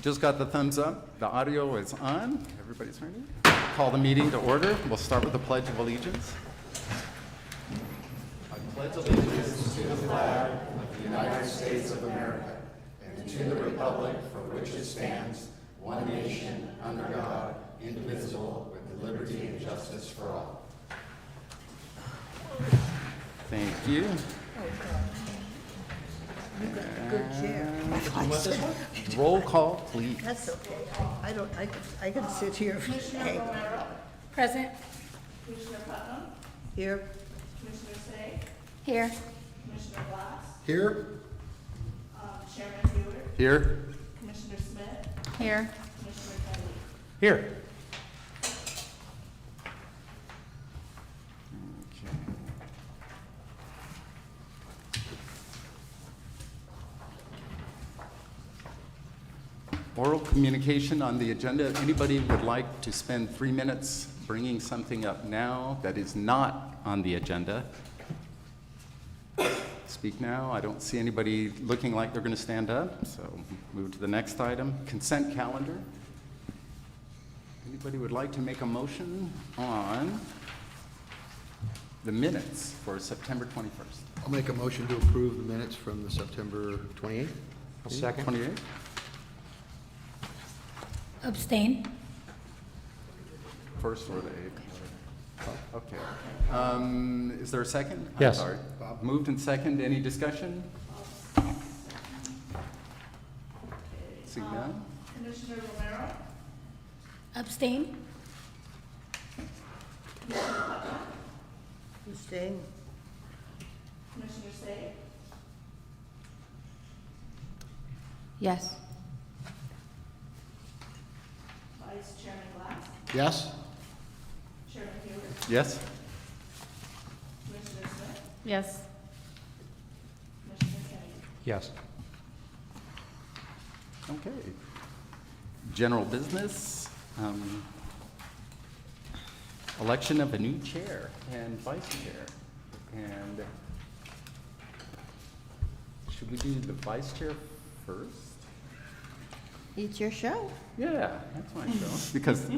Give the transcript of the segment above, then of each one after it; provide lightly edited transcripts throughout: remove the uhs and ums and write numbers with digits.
Just got the thumbs up. The audio is on. Everybody's ready? Call the meeting to order. We'll start with the Pledge of Allegiance. I pledge allegiance to the flag of the United States of America and to the republic for which it stands, one nation, under God, indivisible, with liberty and justice for all. Thank you. Good chair. Roll call, please. That's okay. I can sit here. Hey, Present. Commissioner Putnam, here, Commissioner Say, Here. Commissioner Glass, Here. Chairman Hewitt, Here. Commissioner Smith, Here. Commissioner Kelly. Here. Oral communication on the agenda. If anybody would like to spend 3 minutes bringing something up now that is not on the agenda, speak now. I don't see anybody looking like they're going to stand up, so move to the next item. Consent calendar. Anybody would like to make a motion on the minutes for September 21st? I'll make a motion to approve the minutes from the September 28th. Second. 28th? Abstain. First or the 8th? Oh, okay. Is there a second? Yes. I'm sorry. Moved and second. Any discussion? Seeing none? Commissioner Romero, Abstain. you staying? Commissioner Say, Yes. Vice Chairman Glass, Yes? Chairman Hewitt, Yes? Commissioner Smith, Yes. Commissioner Kelly. Yes. Okay. General business. Election of a new chair and vice chair. And should we do the vice chair first? It's your show. Yeah, that's my show. Because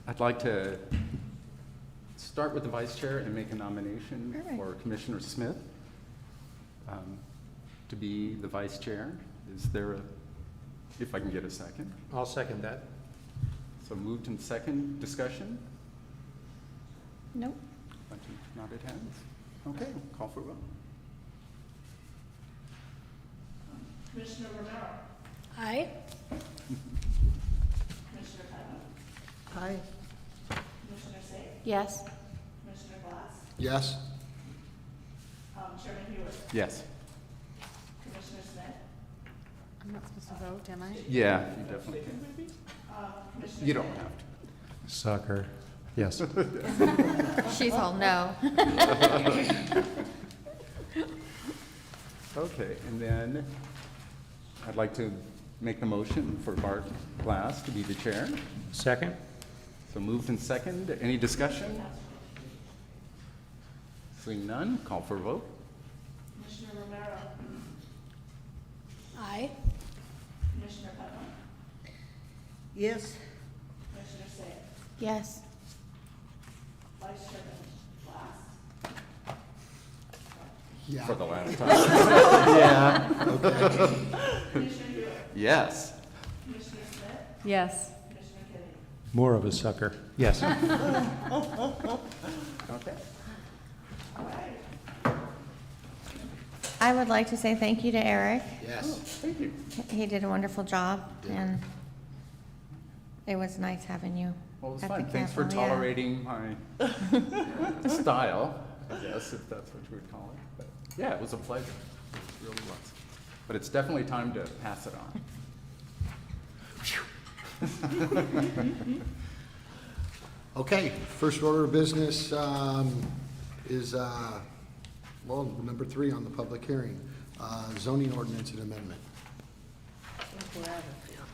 I'd like to start with the vice chair and make a nomination All right. for Commissioner Smith to be the vice chair. Is there a, if I can get a second? I'll second that. So moved and second, discussion? Nope. Bunch of nodded heads. Okay, call for a vote. Commissioner Romero, Aye. Commissioner Putnam, Aye. Commissioner Say, Yes. Commissioner Glass, Yes? Chairman Hewitt, Yes. Commissioner Smith, I'm not supposed to vote, am I? Yeah, you definitely can. Commissioner You don't Say, have to. Sucker. Yes. She's all no. Okay, and then I'd like to make the motion for Bart Glass to be the chair. Second? So moved and second. Any discussion? Seeing none, call for a vote. Commissioner Romero, Aye. Commissioner Putnam, Yes, Commissioner Say, Yes. Vice Chairman Glass, Yeah. For the last time. Yeah. Okay. Commissioner Hewitt, Yes. Commissioner Smith, Yes. Commissioner Kelly. More of a sucker. Yes. Okay. I would like to say thank you to Eric. Yes. Thank you. He did a wonderful job, Did. and it was nice having you Well, it was at fun. the Thanks for Capitol, yeah. tolerating my style, I guess, if that's what you would call it. But yeah, it was a pleasure. It really was. But it's definitely time to pass it on. Okay, first order of business is, well, number 3 on the public hearing, zoning ordinance and amendment.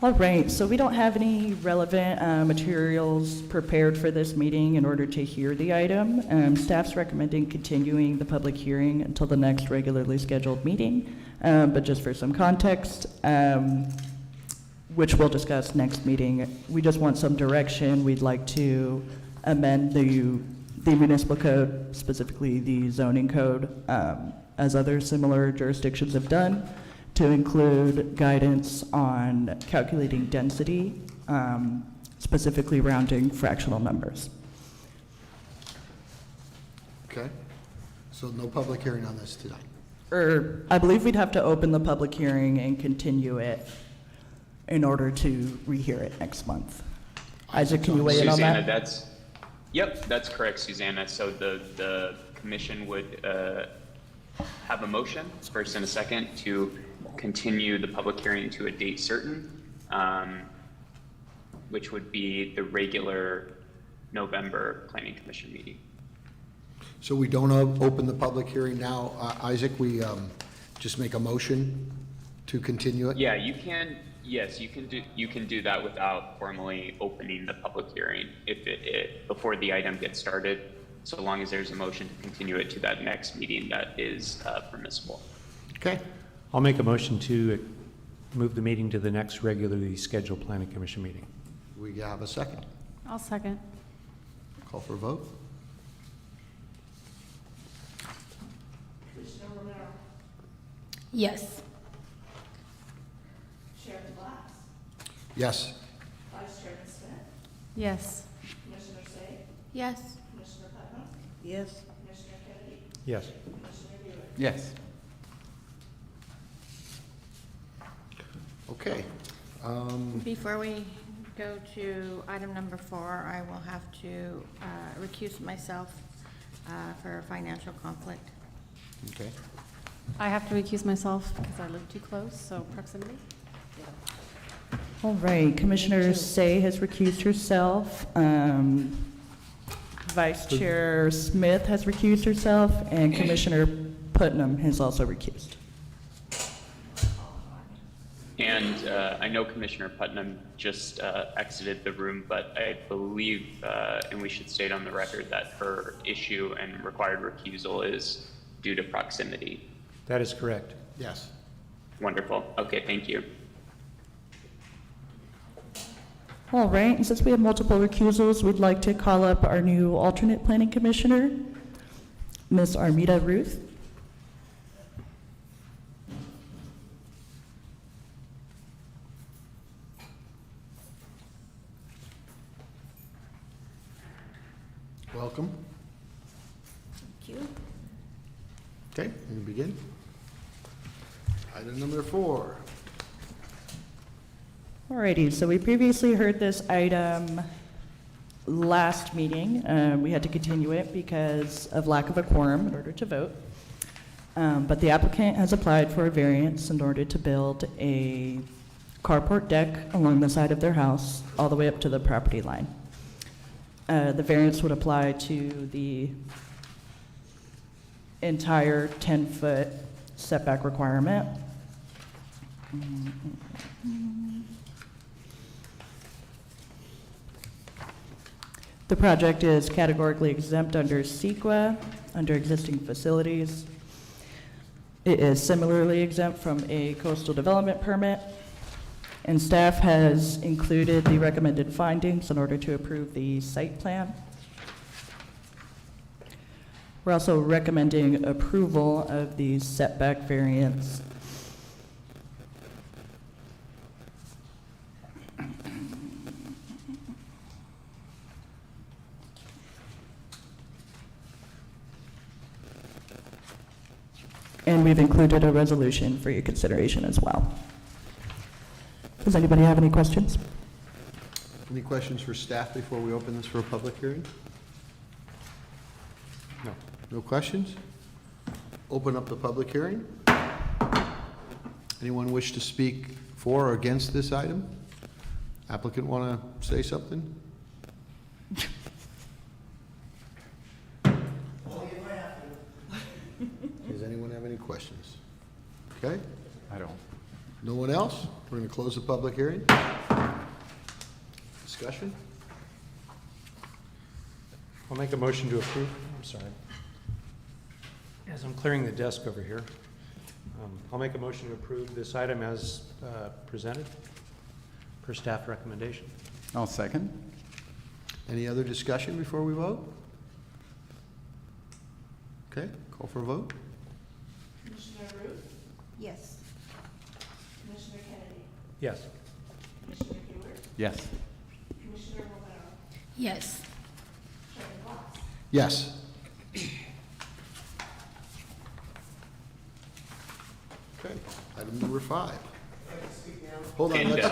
All right, so we don't have any relevant materials prepared for this meeting in order to hear the item. Staff's recommending continuing the public hearing until the next regularly scheduled meeting. But just for some context, which we'll discuss next meeting, we just want some direction. We'd like to amend the municipal code, specifically the zoning code, as other similar jurisdictions have done, to include guidance on calculating density, specifically rounding fractional numbers. Okay, so no public hearing on this tonight. Or, I believe we'd have to open the public hearing and continue it in order to rehear it next month. Isaac, can you weigh in on Susanna, that? yep, that's correct, Susanna. So the commission would have a motion, first and a second, to continue the public hearing to a date certain, which would be the regular November Planning Commission meeting. So we don't open the public hearing now, Isaac, we just make a motion to continue it? Yeah, you can, yes, you can do that without formally opening the public hearing if it before the item gets started, so long as there's a motion to continue it to that next meeting, that is permissible. Okay, I'll make a motion to move the meeting to the next regularly scheduled planning commission meeting. we have a second. I'll second. Call for a vote? Commissioner Romero, Yes. Chairman Glass, Yes. Vice Chairman Smith, Yes. Commissioner Say, Yes. Commissioner Putnam, Yes. Commissioner Kennedy, Yes. Commissioner Buick. Yes. Okay. Before we go to item number 4, I will have to recuse myself for a financial conflict. Okay. I have to recuse myself because I live too close, so proximity. All right, Commissioner Say has recused herself. Vice Chair Smith has recused herself, and Commissioner Putnam has also recused. And I know Commissioner Putnam just exited the room, but I believe, and we should state on the record, that her issue and required recusal is due to proximity. That is correct. Yes. Wonderful. Okay, thank you. All right, and since we have multiple recusals, we'd like to call up our new alternate planning commissioner, Ms. Armida Ruth. Welcome. Thank you. Okay, we can begin. Item number 4. Alrighty, so we previously heard this item last meeting. We had to continue it because of lack of a quorum in order to vote. But the applicant has applied for a variance in order to build a carport deck along the side of their house, all the way up to the property line. The variance would apply to the entire 10-foot setback requirement. The project is categorically exempt under CEQA, under existing facilities. It is similarly exempt from a coastal development permit, and staff has included the recommended findings in order to approve the site plan. We're also recommending approval of the setback variance. And we've included a resolution for your consideration as well. Does anybody have any questions? Any questions for staff before we open this for a public hearing? No. No questions? Open up the public hearing. Anyone wish to speak for or against this item? Applicant want to say something? Does anyone have any questions? Okay, I don't. no one else? We're going to close the public hearing. Discussion? I'll make a motion to approve. I'm sorry. As I'm clearing the desk over here, I'll make a motion to approve this item as presented, per staff recommendation. I'll second. Any other discussion before we vote? Okay, call for a vote. Commissioner Ruth? Yes. Commissioner Kennedy? Yes. Commissioner Hewitt? Yes. Commissioner Romero? Yes. Chairman Fox? Yes. Okay, item number 5. Hold on, And let's,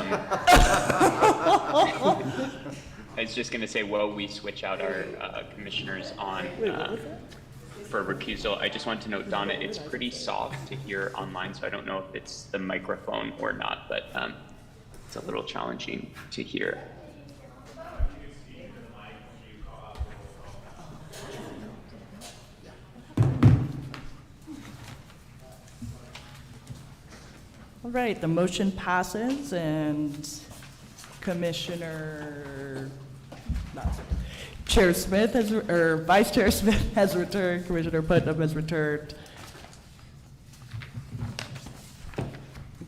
I was just going to say, while we switch out our commissioners on for recusal, I just want to note, Donna, it's pretty soft to hear online, so I don't know if it's the microphone or not, but it's a little challenging to hear. All right, the motion passes, and Commissioner, not, Chair Smith has, or Vice Chair Smith has returned, Commissioner Putnam has returned.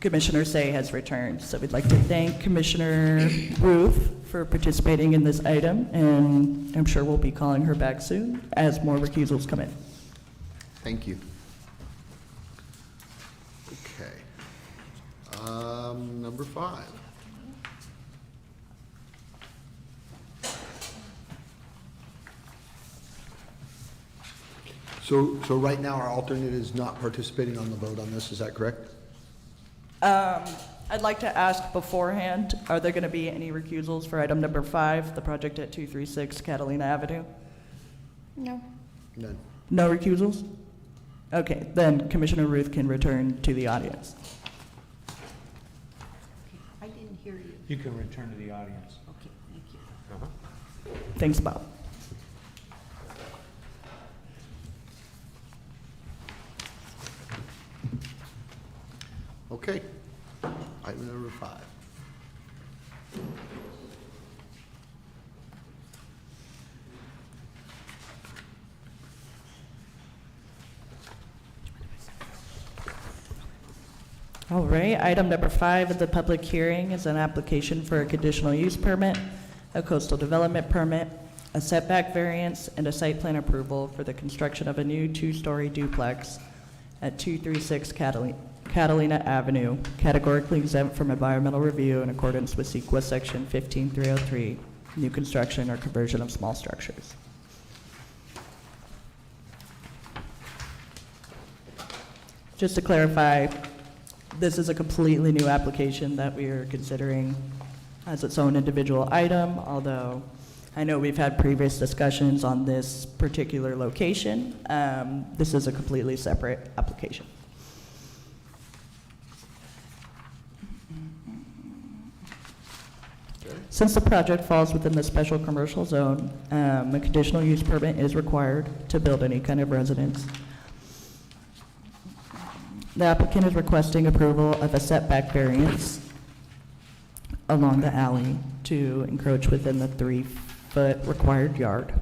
Commissioner Say has returned. So we'd like to thank Commissioner Ruth for participating in this item, and I'm sure we'll be calling her back soon as more recusals come in. thank you. Okay. Number 5. So right now, our alternate is not participating on the vote on this, is that correct? I'd like to ask beforehand, are there going to be any recusals for item number 5, the project at 236 Catalina Avenue? No. None. No recusals? Okay, then Commissioner Ruth can return to the audience. I didn't hear you. You can return to the audience. Okay, thank you. Thanks, Bob. Okay. Item number 5. All right, item number 5 at the public hearing is an application for a conditional use permit, a coastal development permit, a setback variance, and a site plan approval for the construction of a new 2-story duplex at 236 Catalina Avenue, categorically exempt from environmental review in accordance with CEQA Section 15303, new construction or conversion of small structures. Just to clarify, this is a completely new application that we are considering as its own individual item, although I know we've had previous discussions on this particular location. This is a completely separate application. Since the project falls within the special commercial zone, a conditional use permit is required to build any kind of residence. The applicant is requesting approval of a setback variance along the alley to encroach within the 3-foot required yard.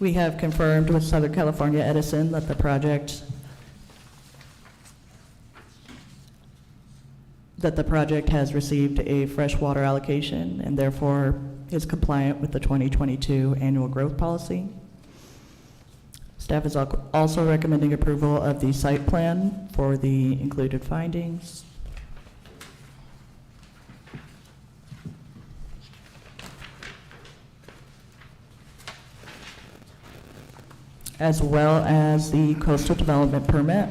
We have confirmed with Southern California Edison that the project has received a freshwater allocation and therefore is compliant with the 2022 annual growth policy. Staff is also recommending approval of the site plan for the included findings. As well as the coastal development permit.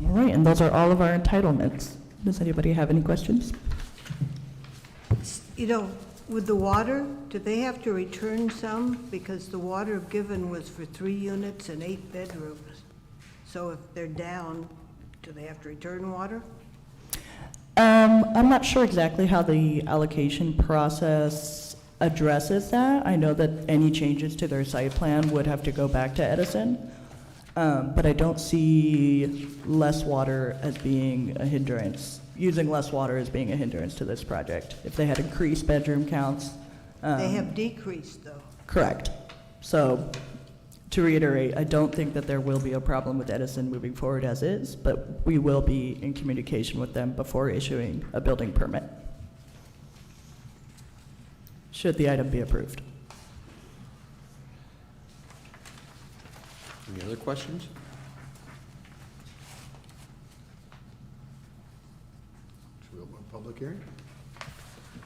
All right, and those are all of our entitlements. Does anybody have any questions? You know, with the water, do they have to return some? Because the water given was for 3 units and 8 bedrooms. So if they're down, do they have to return water? I'm not sure exactly how the allocation process addresses that. I know that any changes to their site plan would have to go back to Edison, but I don't see less water as being a hindrance, using less water as being a hindrance to this project. If they had increased bedroom counts. They have decreased, though. Correct. So, to reiterate, I don't think that there will be a problem with Edison moving forward as is, but we will be in communication with them before issuing a building permit, should the item be approved. Any other questions? Should we open a public hearing?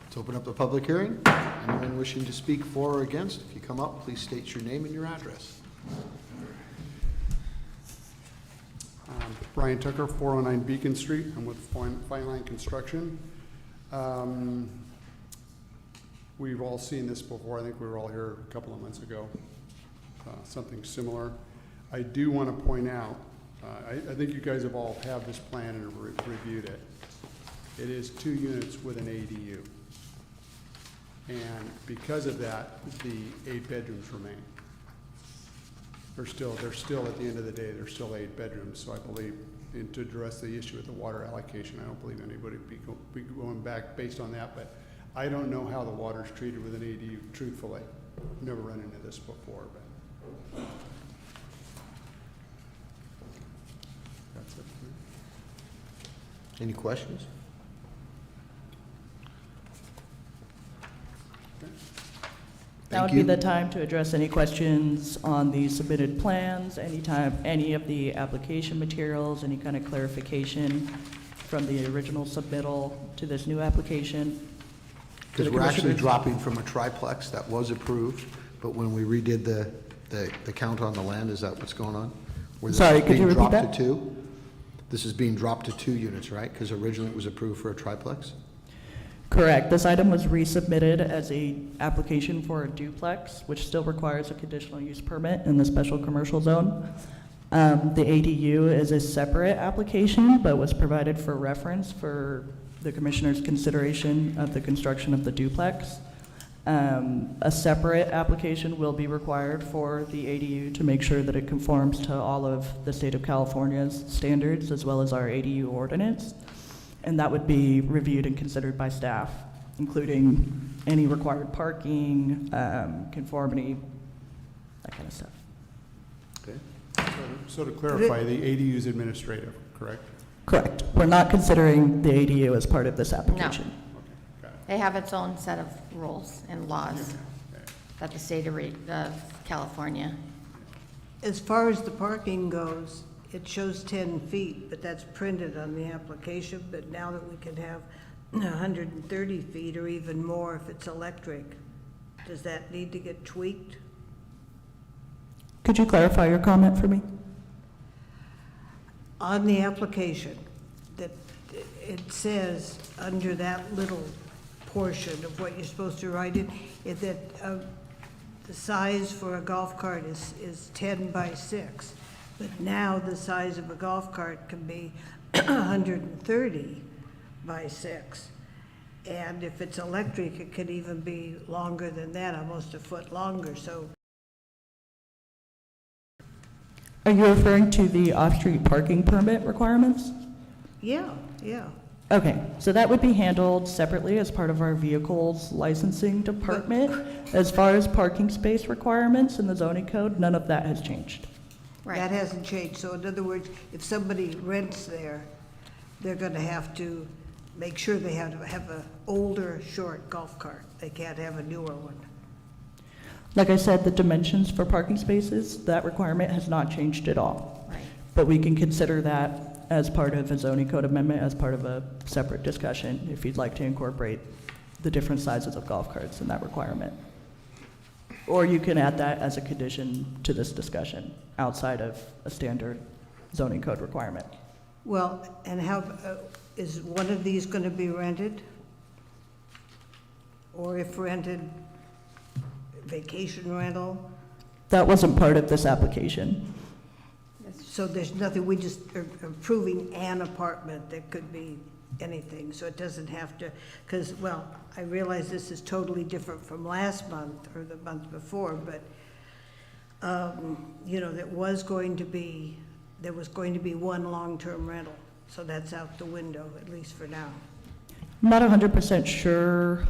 Let's open up the public hearing. Anyone wishing to speak for or against, if you come up, please state your name and your address. Brian Tucker, 409 Beacon Street. I'm with Fine Line Construction. We've all seen this before. I think we were all here a couple of months ago, something similar. I do want to point out, I think you guys have all have this plan and reviewed it. It is 2 units with an ADU. And because of that, the 8 bedrooms remain. They're still, at the end of the day, they're still 8 bedrooms. So I believe, and to address the issue with the water allocation, I don't believe anybody would be going back based on that. But I don't know how the water's treated with an ADU, truthfully. Never run into this before, but that's it. Any questions? That would be the time to address any questions on the submitted plans, any of the application materials, any kind of clarification from the original submittal to this new application. Because we're actually dropping from a triplex that was approved, but when we redid the count on the land, is that what's going on? Where this Sorry, is could you being repeat dropped that? to 2? This is being dropped to 2 units, right? Because originally it was approved for a triplex? Correct. This item was resubmitted as a application for a duplex, which still requires a conditional use permit in the special commercial zone. The ADU is a separate application, but was provided for reference for the commissioner's consideration of the construction of the duplex. A separate application will be required for the ADU to make sure that it conforms to all of the state of California's standards as well as our ADU ordinance. And that would be reviewed and considered by staff, including any required parking, conformity, that kind of stuff. Okay. So to clarify, the ADU is administrative, correct? Correct. We're not considering the ADU as part of this application. Okay, got it. They have its own set of rules and laws Okay. that the state of California. As far as the parking goes, it shows 10 feet, but that's printed on the application. But now that we can have 130 feet or even more if it's electric, does that need to get tweaked? Could you clarify your comment for me? On the application, that it says under that little portion of what you're supposed to write in, that the size for a golf cart is 10 by 6. But now the size of a golf cart can be 130 by 6. And if it's electric, it could even be longer than that, almost a foot longer. So Are you referring to the off-street parking permit requirements? yeah. Okay, so that would be handled separately as part of our vehicles licensing department. As far as parking space requirements in the zoning code, none of that has changed. That Right. hasn't changed. So in other words, if somebody rents there, they're going to have to make sure they have an older, short golf cart. They can't have a newer one. Like I said, the dimensions for parking spaces, that requirement has not changed at all. Right. But we can consider that as part of a zoning code amendment, as part of a separate discussion, if you'd like to incorporate the different sizes of golf carts in that requirement. Or you can add that as a condition to this discussion, outside of a standard zoning code requirement. Well, and how, is one of these going to be rented? Or if rented, vacation rental? That wasn't part of this application. So there's nothing, we just are approving an apartment that could be anything, so it doesn't have to, because, well, I realize this is totally different from last month or the month before, but, you know, there was going to be one long-term rental, so that's out the window, at least for now. I'm not 100% sure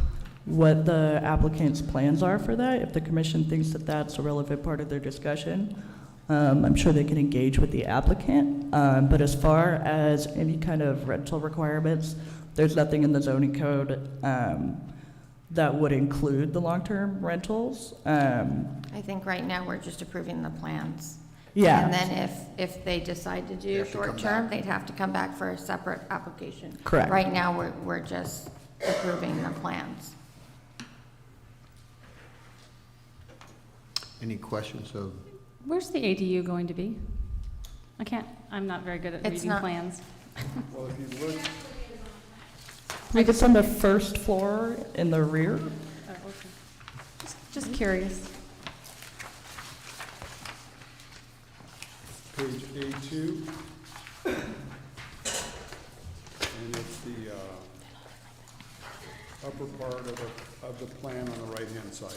what the applicant's plans are for that. If the commission thinks that that's a relevant part of their discussion, I'm sure they can engage with the applicant. But as far as any kind of rental requirements, there's nothing in the zoning code that would include the long-term rentals. I think right now we're just approving the plans. Yeah. And then if they decide to They do have to come short-term, back. they'd have to come back for a separate application. Correct. Right now, we're just approving the plans. Any questions of, Where's the ADU going to be? I'm not very good at It's reading not- plans. Well, if you look, I think it's on the first floor in the rear. Oh, okay. Just curious. page A2, and it's the upper part of the plan on the right-hand side.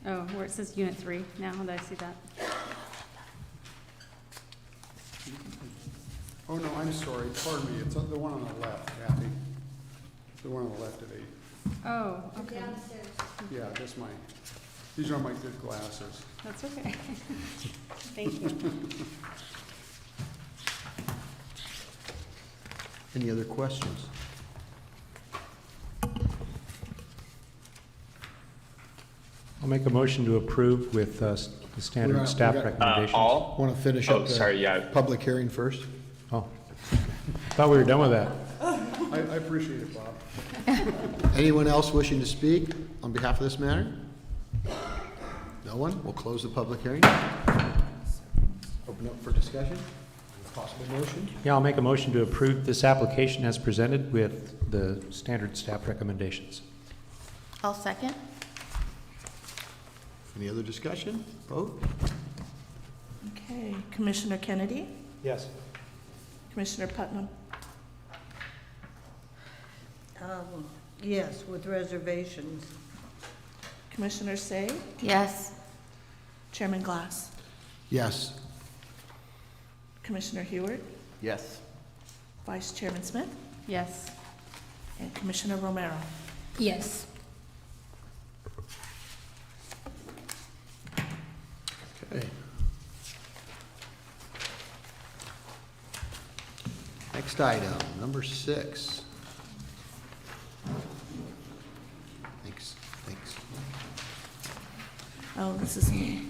Oh, where it says Unit 3 now, did I see that? Oh, no, I'm sorry, pardon me, it's the one on the left, Kathy. The one on the left of 8. Oh, okay. Yeah, these are my good glasses. That's okay. Thank you. any other questions? I'll make a motion to approve with the We're standard not- staff we got- recommendations. All? Want to finish Oh, up sorry, yeah. the public hearing first? Oh, thought we were done with that. I appreciate it, Bob. Anyone else wishing to speak on behalf of this matter? No one? We'll close the public hearing. Open up for discussion. Possible motion? Yeah, I'll make a motion to approve this application as presented with the standard staff recommendations. I'll second. Any other discussion? Vote? Okay, Commissioner Kennedy, Yes. Commissioner Putnam, Yes, with reservations. Commissioner Say, Yes. Chairman Glass, Yes. Commissioner Heward, Yes. Vice Chairman Smith, Yes. and Commissioner Romero. Yes. Okay. Next item, number 6. Thanks. Oh, this is me.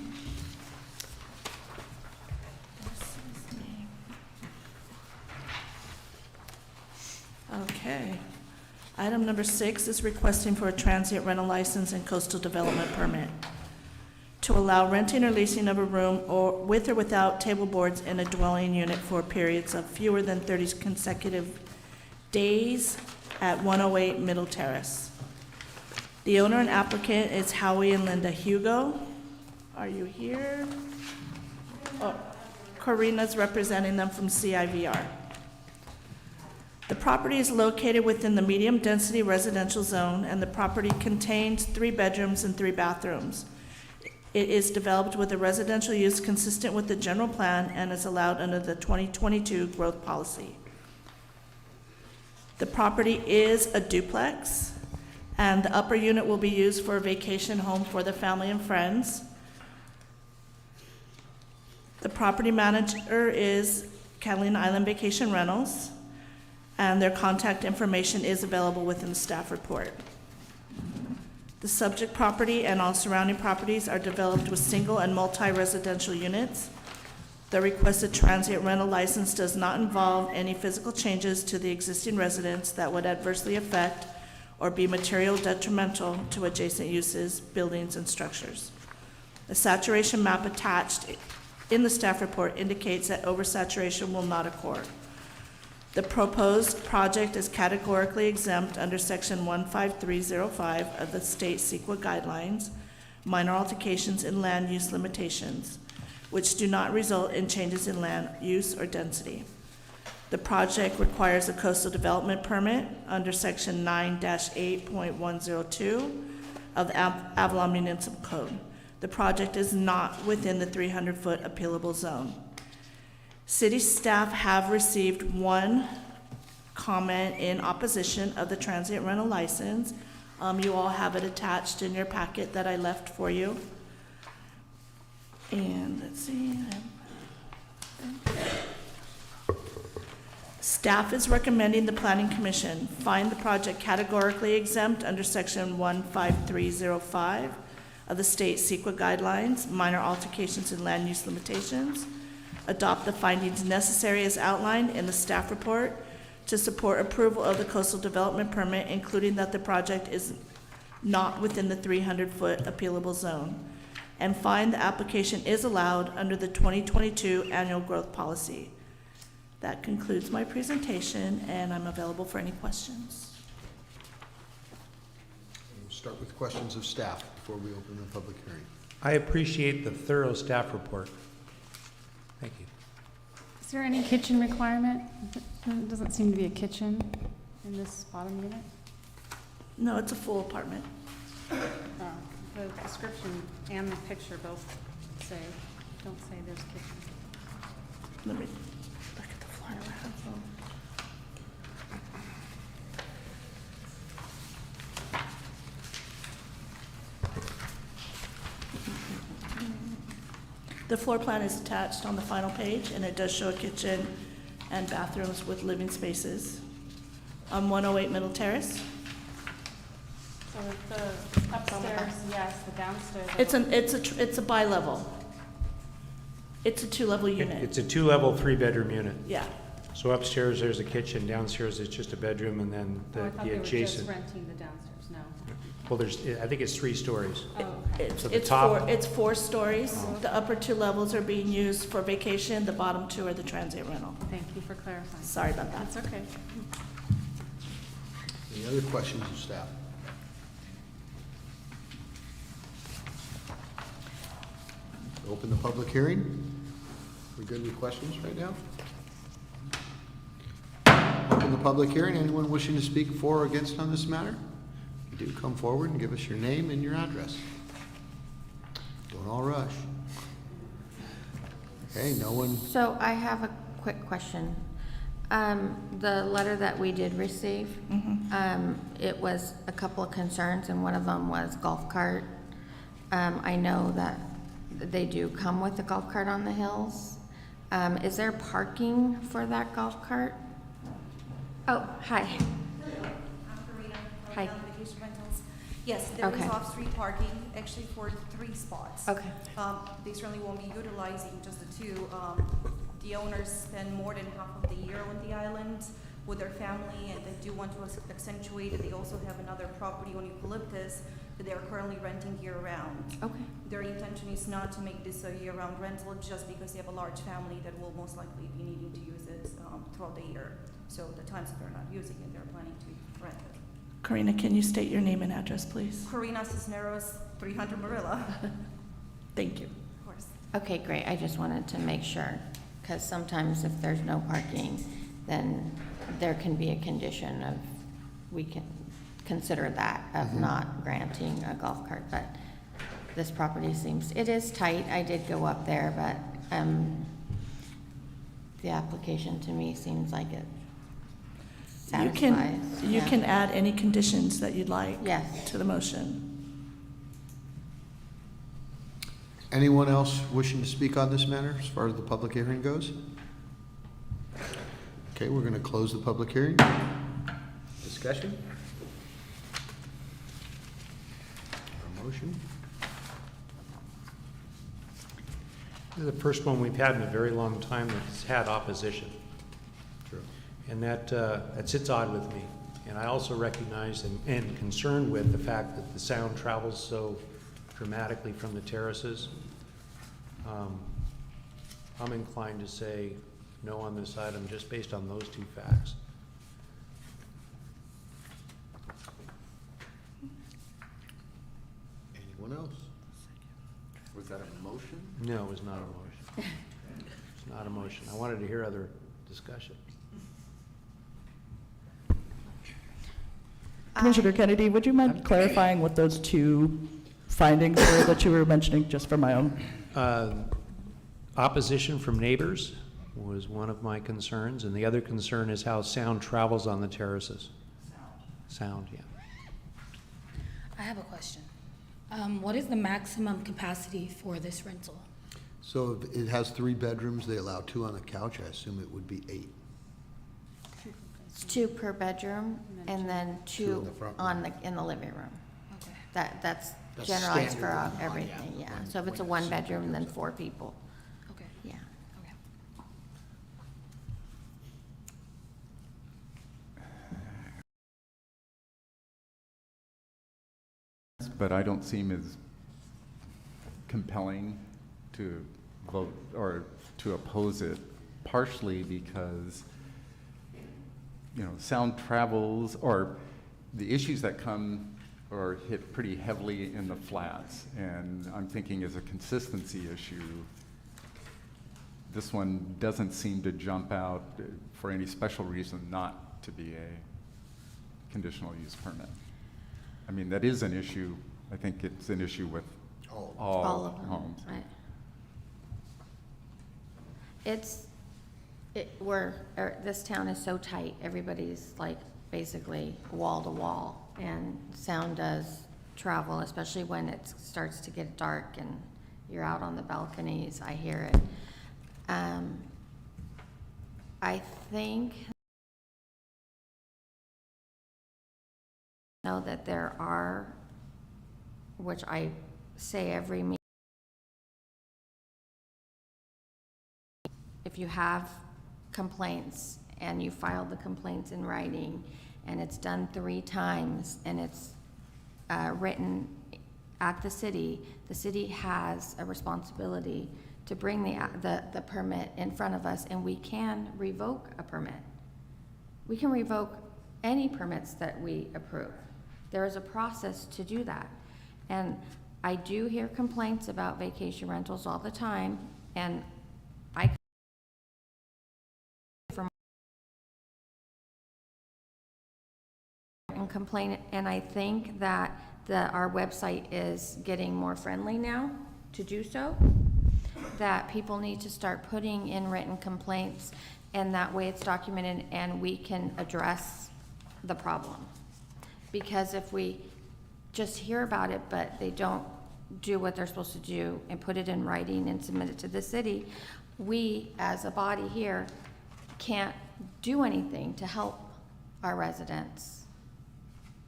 This is me. Okay. Item number 6 is requesting for a transient rental license and coastal development permit to allow renting or leasing of a room or with or without table boards in a dwelling unit for periods of fewer than 30 consecutive days at 108 Middle Terrace. The owner and applicant is Howie and Linda Hugo. Are you here? Oh, Karina's representing them from CIVR. The property is located within the medium-density residential zone, and the property contains 3 bedrooms and 3 bathrooms. It is developed with a residential use consistent with the general plan and is allowed under the 2022 growth policy. The property is a duplex, and the upper unit will be used for a vacation home for the family and friends. The property manager is Catalina Island Vacation Rentals, and their contact information is available within the staff report. The subject property and all surrounding properties are developed with single and multi-residential units. The requested transient rental license does not involve any physical changes to the existing residence that would adversely affect or be material detrimental to adjacent uses, buildings, and structures. The saturation map attached in the staff report indicates that oversaturation will not occur. The proposed project is categorically exempt under Section 15305 of the state CEQA guidelines, minor alterations in land use limitations, which do not result in changes in land use or density. The project requires a coastal development permit under section 9-8.102 of the Avalon Municipal Code. The project is not within the 300-foot appealable zone. City staff have received one comment in opposition of the transient rental license. You all have it attached in your packet that I left for you. And let's see. Staff is recommending the Planning Commission find the project categorically exempt under section 15305 of the state CEQA guidelines, minor altercations and land use limitations. Adopt the findings necessary as outlined in the staff report to support approval of the coastal development permit, including that the project is not within the 300-foot appealable zone. And find the application is allowed under the 2022 annual growth policy. That concludes my presentation, and I'm available for any questions. We'll start with questions of staff before we open the public hearing. I appreciate the thorough staff report. Thank you. Is there any kitchen requirement? There doesn't seem to be a kitchen in this bottom unit. No, it's a full apartment. The description and the picture both don't say there's kitchen. Let me look at the floor. I have them. The floor plan is attached on the final page, and it does show a kitchen and bathrooms with living spaces. 108 Middle Terrace. So the upstairs, yes, the downstairs. It's a bi-level. It's a two-level unit. It's a two-level, three-bedroom unit. Yeah. So upstairs, there's a kitchen, downstairs, it's just a bedroom, and then Oh, I thought the they were just adjacent. renting the downstairs, no. Well, I think it's 3 stories. Oh, okay. It's, So the it's top- four, it's 4 stories. The upper 2 levels are being used for vacation, the bottom 2 are the transient rental. Thank you for clarifying. Sorry about that. That's okay. Any other questions of staff? Open the public hearing. We good with questions right now? Open the public hearing. Anyone wishing to speak for or against on this matter? You do come forward and give us your name and your address. Don't all rush. Okay, no one, So I have a quick question. The letter that we did receive, it was a couple of concerns, and one of them was golf cart. I know that they do come with a golf cart on the hills. Is there parking for that golf cart? Oh, hi. I'm Karina from Hi. Island Vacation Rentals. Yes, there is Okay. off-street parking, actually for 3 spots. Okay. They certainly won't be utilizing just the 2. The owners spend more than half of the year on the island with their family, and they do want to accentuate it. They also have another property on Eucalyptus that they are currently renting year-round. Okay. Their intention is not to make this a year-round rental, just because they have a large family that will most likely be needing to use it throughout the year. So the times that they're not using it, they're planning to rent it. Karina, can you state your name and address, please? Karina Cisneros, 300 Marilla. Thank you. Of course. Okay, great. I just wanted to make sure, because sometimes if there's no parking, then there can be a condition of, we can consider that, of not granting a golf cart. But this property seems, it is tight. I did go up there, but the application to me seems like it You satisfies. can, you can add any conditions that you'd like Yes. to the motion. anyone else wishing to speak on this matter as far as the public hearing goes? Okay, we're going to close the public hearing. Discussion? Our motion? This is the first one we've had in a very long time that's had opposition. True. And that sits odd with me. And I also recognize and concerned with the fact that the sound travels so dramatically from the terraces. I'm inclined to say no on this item just based on those 2 facts. Anyone else? Was that a motion? No, it was not a motion. It's not a motion. I wanted to hear other discussion. Commissioner Kennedy, would you mind clarifying what those two findings were that you were mentioning, just for my own? Opposition from neighbors was one of my concerns, and the other concern is how sound travels on the terraces. Sound, yeah. I have a question. What is the maximum capacity for this rental? So if it has 3 bedrooms, they allow 2 on the couch, I assume it would be 8. It's 2 per bedroom, and then 2 in the front in the living room. Okay. That's That's generalized standard for on- everything, yeah. when- So if it's a when 1 bedroom, then 4 people, Okay. yeah. Okay. But I don't seem as compelling to vote or to oppose it, partially because, you know, sound travels, or the issues that come or hit pretty heavily in the flats. And I'm thinking as a consistency issue, this one doesn't seem to jump out for any special reason not to be a conditional use permit. I mean, that is an issue. I think it's an issue with All all of them, homes. right. This town is so tight, everybody's like basically wall to wall, and sound does travel, especially when it starts to get dark and you're out on the balconies, I hear it. I think know that there are, which I say every meeting, if you have complaints and you file the complaints in writing and it's done 3 times and it's written at the city has a responsibility to bring the permit in front of us, and we can revoke a permit. We can revoke any permits that we approve. There is a process to do that. And I do hear complaints about vacation rentals all the time, and I complain, and I think that our website is getting more friendly now to do so, that people need to start putting in written complaints, and that way it's documented and we can address the problem. Because if we just hear about it, but they don't do what they're supposed to do and put it in writing and submit it to the city, we as a body here can't do anything to help our residents.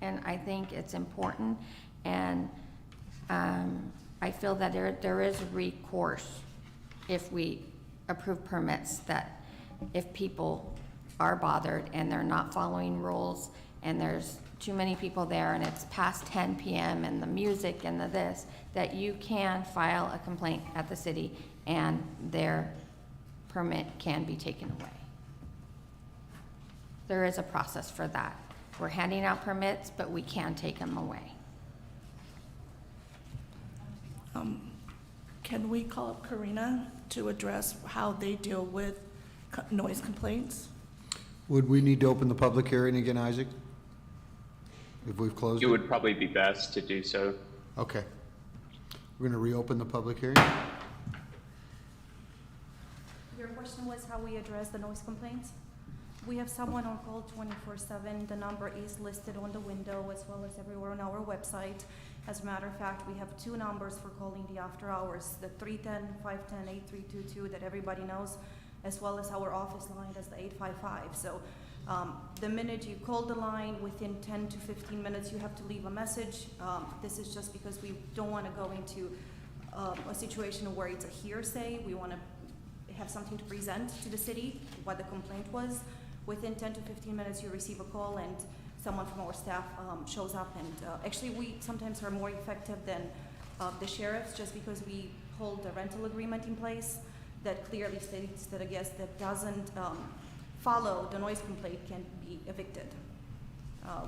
And I think it's important, and I feel that there is recourse if we approve permits, that if people are bothered and they're not following rules and there's too many people there and it's past 10 p.m. and the music and the this, that you can file a complaint at the city and their permit can be taken away. There is a process for that. We're handing out permits, but we can take them away. Can we call up Karina to address how they deal with noise complaints? Would we need to open the public hearing again, Isaac? If we've closed it? It would probably be best to do so. Okay. We're going to reopen the public hearing? Your question was how we address the noise complaints? We have someone on call 24/7. The number is listed on the window as well as everywhere on our website. As a matter of fact, we have 2 numbers for calling the after hours, the 310-510-8322 that everybody knows, as well as our office line as the 855. So the minute you call the line, within 10 to 15 minutes, you have to leave a message. This is just because we don't want to go into a situation where it's a hearsay. We want to have something to present to the city, what the complaint was. Within 10 to 15 minutes, you receive a call and someone from our staff shows up. And actually, we sometimes are more effective than the sheriffs, just because we hold a rental agreement in place that clearly states that a guest that doesn't follow the noise complaint can be evicted.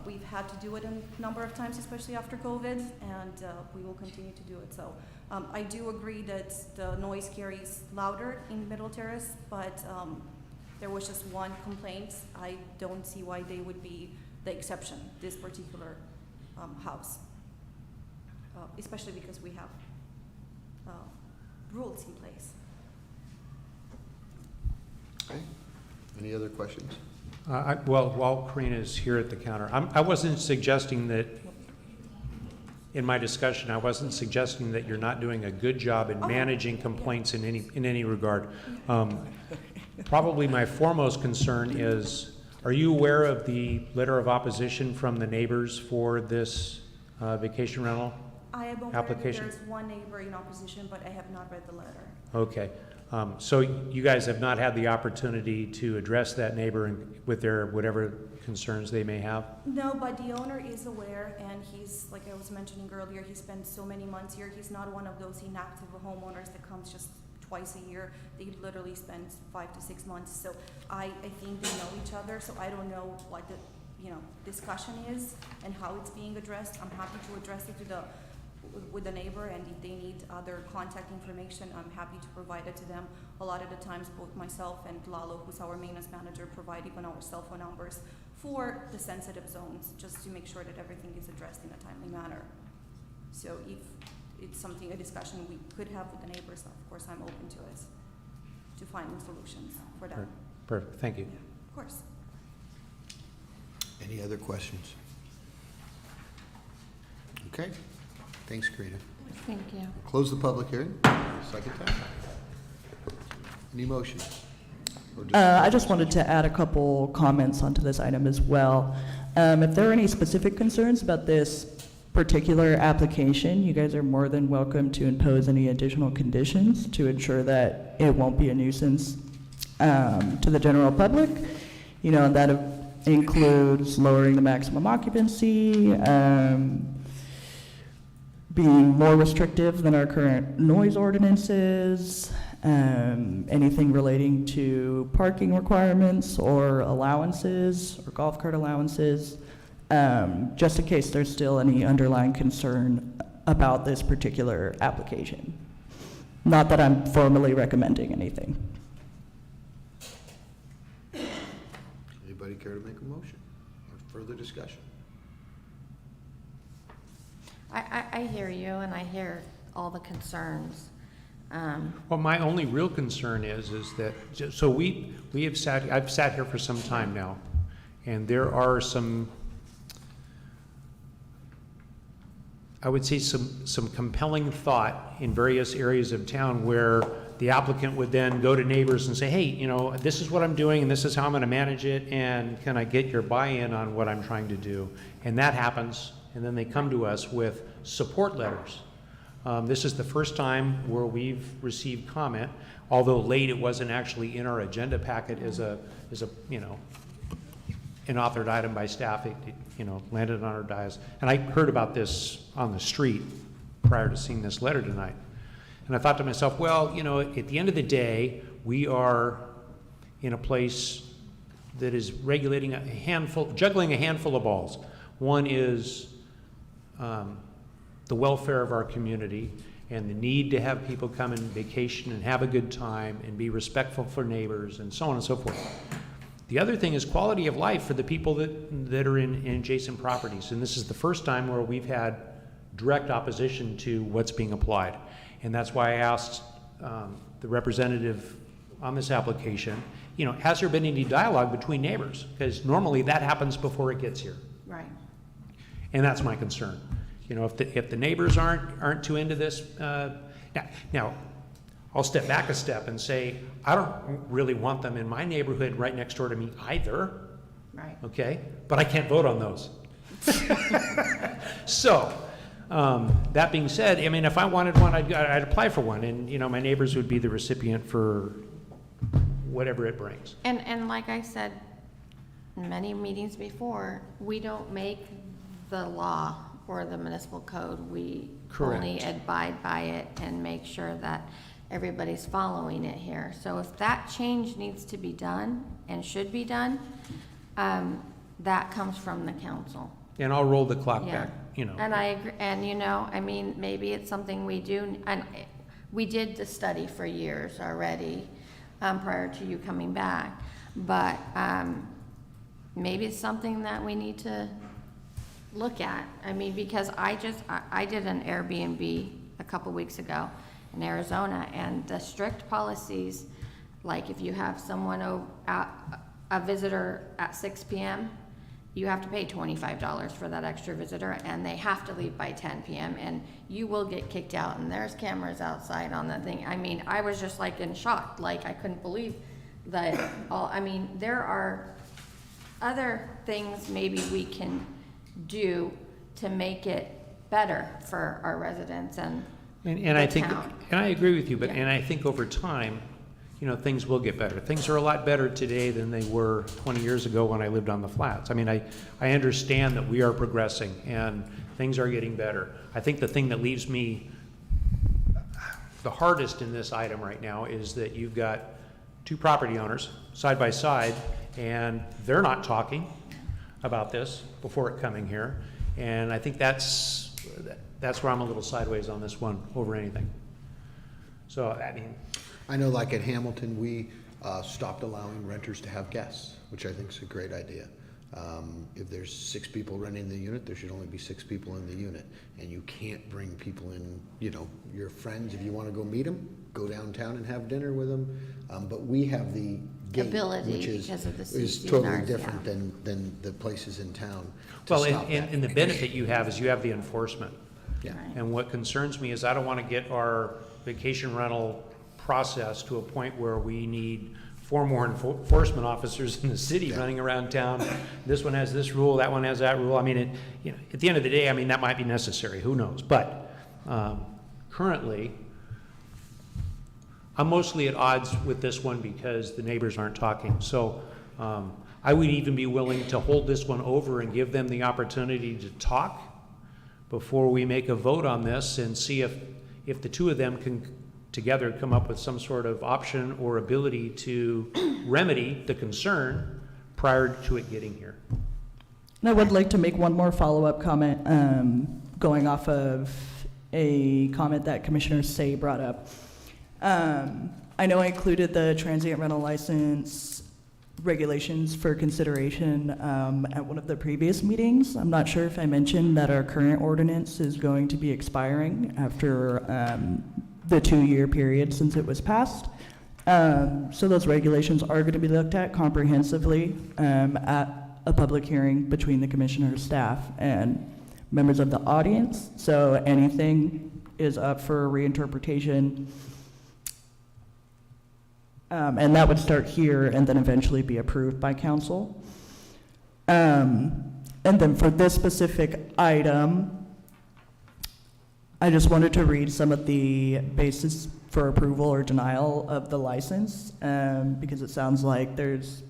We've had to do it a number of times, especially after COVID, and we will continue to do it. So I do agree that the noise carries louder in Middle Terrace, but there was just one complaint. I don't see why they would be the exception, this particular house, especially because we have rules in place. Okay. Any other questions? Well, while Karina is here at the counter, I wasn't suggesting that, in my discussion, I wasn't suggesting that you're not doing a good job in managing complaints in any regard. Probably my foremost concern is, are you aware of the letter of opposition from the neighbors for this vacation rental I am aware that application? there's one neighbor in opposition, but I have not read the letter. Okay. So you guys have not had the opportunity to address that neighbor with their whatever concerns they may have? No, but the owner is aware, and he's, like I was mentioning earlier, he spent so many months here. He's not one of those inactive homeowners that comes just twice a year. They literally spend 5 to 6 months. So I think they know each other, so I don't know what the, discussion is and how it's being addressed. I'm happy to address it with the neighbor, and if they need other contact information, I'm happy to provide it to them. A lot of the times, both myself and Lalo, who's our maintenance manager, provide even our cell phone numbers for the sensitive zones, just to make sure that everything is addressed in a timely manner. So if it's something, a discussion we could have with the neighbors, of course, I'm open to it, to finding solutions for that. Perfect, thank you. Yeah, of course. Any other questions? Okay. Thanks, Karina. Thank you. Close the public hearing. Second time. Any motions? Or I just wanted to add a couple comments onto this item as well. If there are any specific concerns about this particular application, you guys are more than welcome to impose any additional conditions to ensure that it won't be a nuisance to the general public. And that includes lowering the maximum occupancy, being more restrictive than our current noise ordinances, anything relating to parking requirements or allowances or golf cart allowances, just in case there's still any underlying concern about this particular application. Not that I'm formally recommending anything. Anybody care to make a motion or further discussion? I hear you, and I hear all the concerns. Well, my only real concern is that, so I've sat here for some time now, and there are some, I would say some compelling thought in various areas of town where the applicant would then go to neighbors and say, hey, this is what I'm doing and this is how I'm going to manage it, and can I get your buy-in on what I'm trying to do? And that happens, and then they come to us with support letters. This is the first time where we've received comment, although late it wasn't actually in our agenda packet as an authored item by staff. It landed on our dais. And I heard about this on the street prior to seeing this letter tonight. And I thought to myself, well, at the end of the day, we are in a place that is regulating juggling a handful of balls. One is the welfare of our community and the need to have people come and vacation and have a good time and be respectful for neighbors and so on and so forth. The other thing is quality of life for the people that are in adjacent properties. And this is the first time where we've had direct opposition to what's being applied. And that's why I asked the representative on this application, has there been any dialogue between neighbors? Because normally that happens before it gets here. Right. And that's my concern. If the neighbors aren't too into this, now I'll step back a step and say, I don't really want them in my neighborhood right next door to me either. Right. Okay? But I can't vote on those. So, that being said, if I wanted one, I'd apply for one, and my neighbors would be the recipient for whatever it brings. And like I said in many meetings before, we don't make the law or the municipal code. We only abide by it and make sure that everybody's following it here. So if that change needs to be done and should be done, that comes from the council. And I'll roll the clock back, And I agree, and maybe it's something we do, and we did the study for years already, prior to you coming back. But maybe it's something that we need to look at. I mean, because I did an Airbnb a couple weeks ago in Arizona, and the strict policies, like if you have someone a visitor at 6 p.m., you have to pay $25 for that extra visitor, and they have to leave by 10 p.m., and you will get kicked out, and there's cameras outside on the thing. I mean, I was just like in shock, like I couldn't believe that I mean, there are other things maybe we can do to make it better for our residents and I think, town. and I agree with you, but, Yeah. and I think over time, you know, things will get better. Things are a lot better today than they were 20 years ago when I lived on the flats. I mean, I understand that we are progressing and things are getting better. I think the thing that leaves me the hardest in this item right now is that you've got two property owners side by side, and they're not talking about this before it coming here. And I think that's where I'm a little sideways on this one over anything. So, I mean, I know like at Hamilton, we stopped allowing renters to have guests, which I think is a great idea. If there's 6 people renting the unit, there should only be 6 people in the unit. And you can't bring people in, you know, your friends, if you want to go meet them, go downtown and have dinner with them. But we have the gate, Ability which is because of the is CCNRs, totally different yeah. than the places in town to well, stop that. and the benefit you have is you have the enforcement. Yeah. Right. And what concerns me is I don't want to get our vacation rental process to a point where we need 4 more enforcement officers in the city Yeah. running around town. This one has this rule, that one has that rule. I mean, you know, at the end of the day, I mean, that might be necessary, who knows? But currently, I'm mostly at odds with this one because the neighbors aren't talking. So I would even be willing to hold this one over and give them the opportunity to talk before we make a vote on this and see if the two of them can together come up with some sort of option or ability to remedy the concern prior to it getting here. And I would like to make one more follow-up comment, going off of a comment that Commissioner Say brought up. I know I included the transient rental license regulations for consideration at one of the previous meetings. I'm not sure if I mentioned that our current ordinance is going to be expiring after the 2-year period since it was passed. So those regulations are going to be looked at comprehensively at a public hearing between the commissioner's staff and members of the audience. So anything is up for reinterpretation. And that would start here and then eventually be approved by council. And then for this specific item, I just wanted to read some of the basis for approval or denial of the license, because it sounds like there's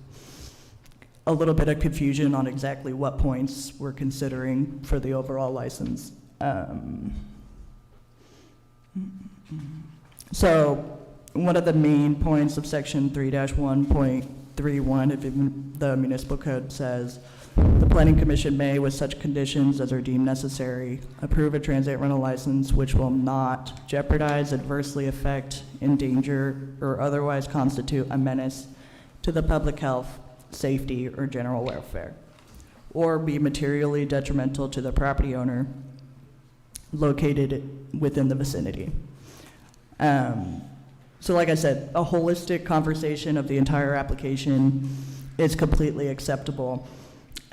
a little bit of confusion on exactly what points we're considering for the overall license. So one of the main points of section 3-1.31 of the municipal code says, the planning commission may, with such conditions as are deemed necessary, approve a transient rental license which will not jeopardize, adversely affect, endanger, or otherwise constitute a menace to the public health, safety, or general welfare, or be materially detrimental to the property owner located within the vicinity. So like I said, a holistic conversation of the entire application is completely acceptable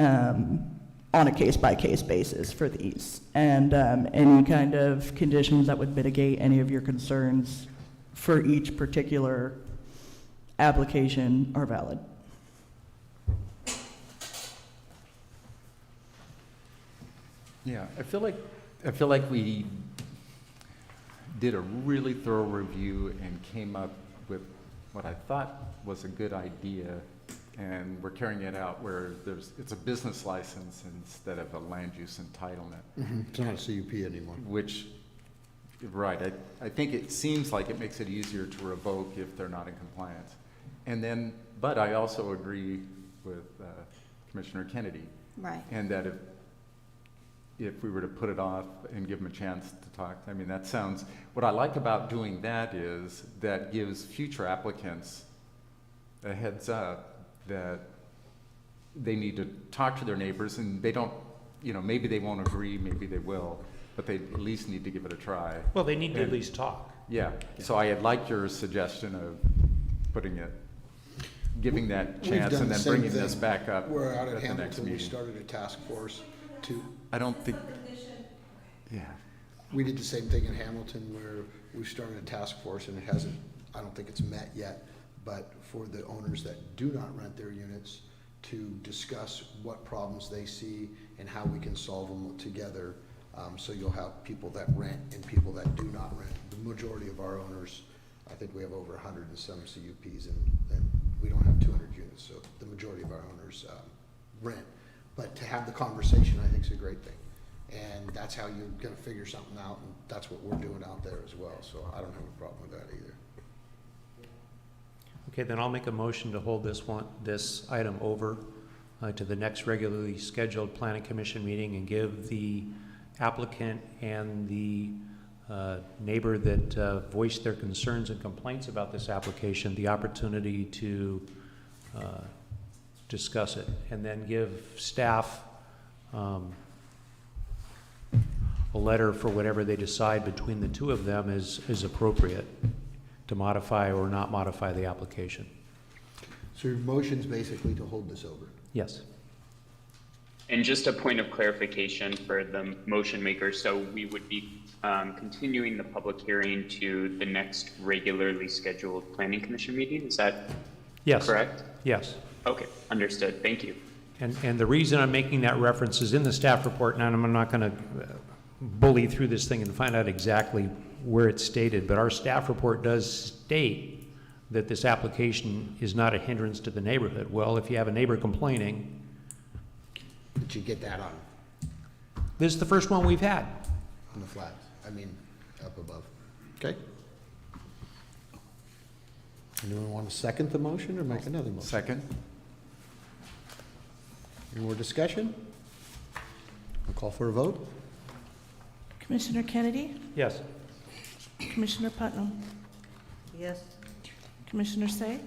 on a case-by-case basis for these. And any kind of conditions that would mitigate any of your concerns for each particular application are valid. Yeah, I feel like we did a really thorough review and came up with what I thought was a good idea, and we're carrying it out where it's a business license instead of a land use entitlement. It's not a CUP anymore. Which, right, I think it seems like it makes it easier to revoke if they're not in compliance. And then, but I also agree with Commissioner Kennedy. Right. And that if we were to put it off and give them a chance to talk, I mean, that sounds, what I like about doing that is that gives future applicants a heads up that they need to talk to their neighbors, and they don't, you know, maybe they won't agree, maybe they will, but they at least need to give it a try. Well, they need to at And- least talk. Yeah, so I had liked your suggestion of putting it, giving that We've chance done and the then same bringing this thing. back up We're out at at the next Hamilton, we meeting. started a task force to, I don't think, yeah. we did the same thing in Hamilton where we started a task force and it hasn't, I don't think it's met yet, but for the owners that do not rent their units to discuss what problems they see and how we can solve them together. So you'll have people that rent and people that do not rent. The majority of our owners, I think we have over 100 and some CUPs, and we don't have 200 units, so the majority of our owners rent. But to have the conversation, I think is a great thing. And that's how you're gonna figure something out, and that's what we're doing out there as well, so I don't have a problem with that either. Okay, then I'll make a motion to hold this item over to the next regularly scheduled planning commission meeting and give the applicant and the neighbor that voiced their concerns and complaints about this application the opportunity to discuss it, and then give staff a letter for whatever they decide between the two of them is appropriate to modify or not modify the application. So your motion's basically to hold this over? Yes. And just a point of clarification for the motion maker, so we would be continuing the public hearing to the next regularly scheduled planning commission meeting, is that Yes. correct? Yes. Okay, understood, thank you. And the reason I'm making that reference is in the staff report, and I'm not going to bully through this thing and find out exactly where it's stated, but our staff report does state that this application is not a hindrance to the neighborhood. Well, if you have a neighbor complaining, Did you get that on this is the first one we've had. the flags? I mean, up above. Okay? Anyone want to second the motion or make another motion? Second? Any more discussion? I'll call for a vote. Commissioner Kennedy? Yes. Commissioner Putnam? Yes. Commissioner Say?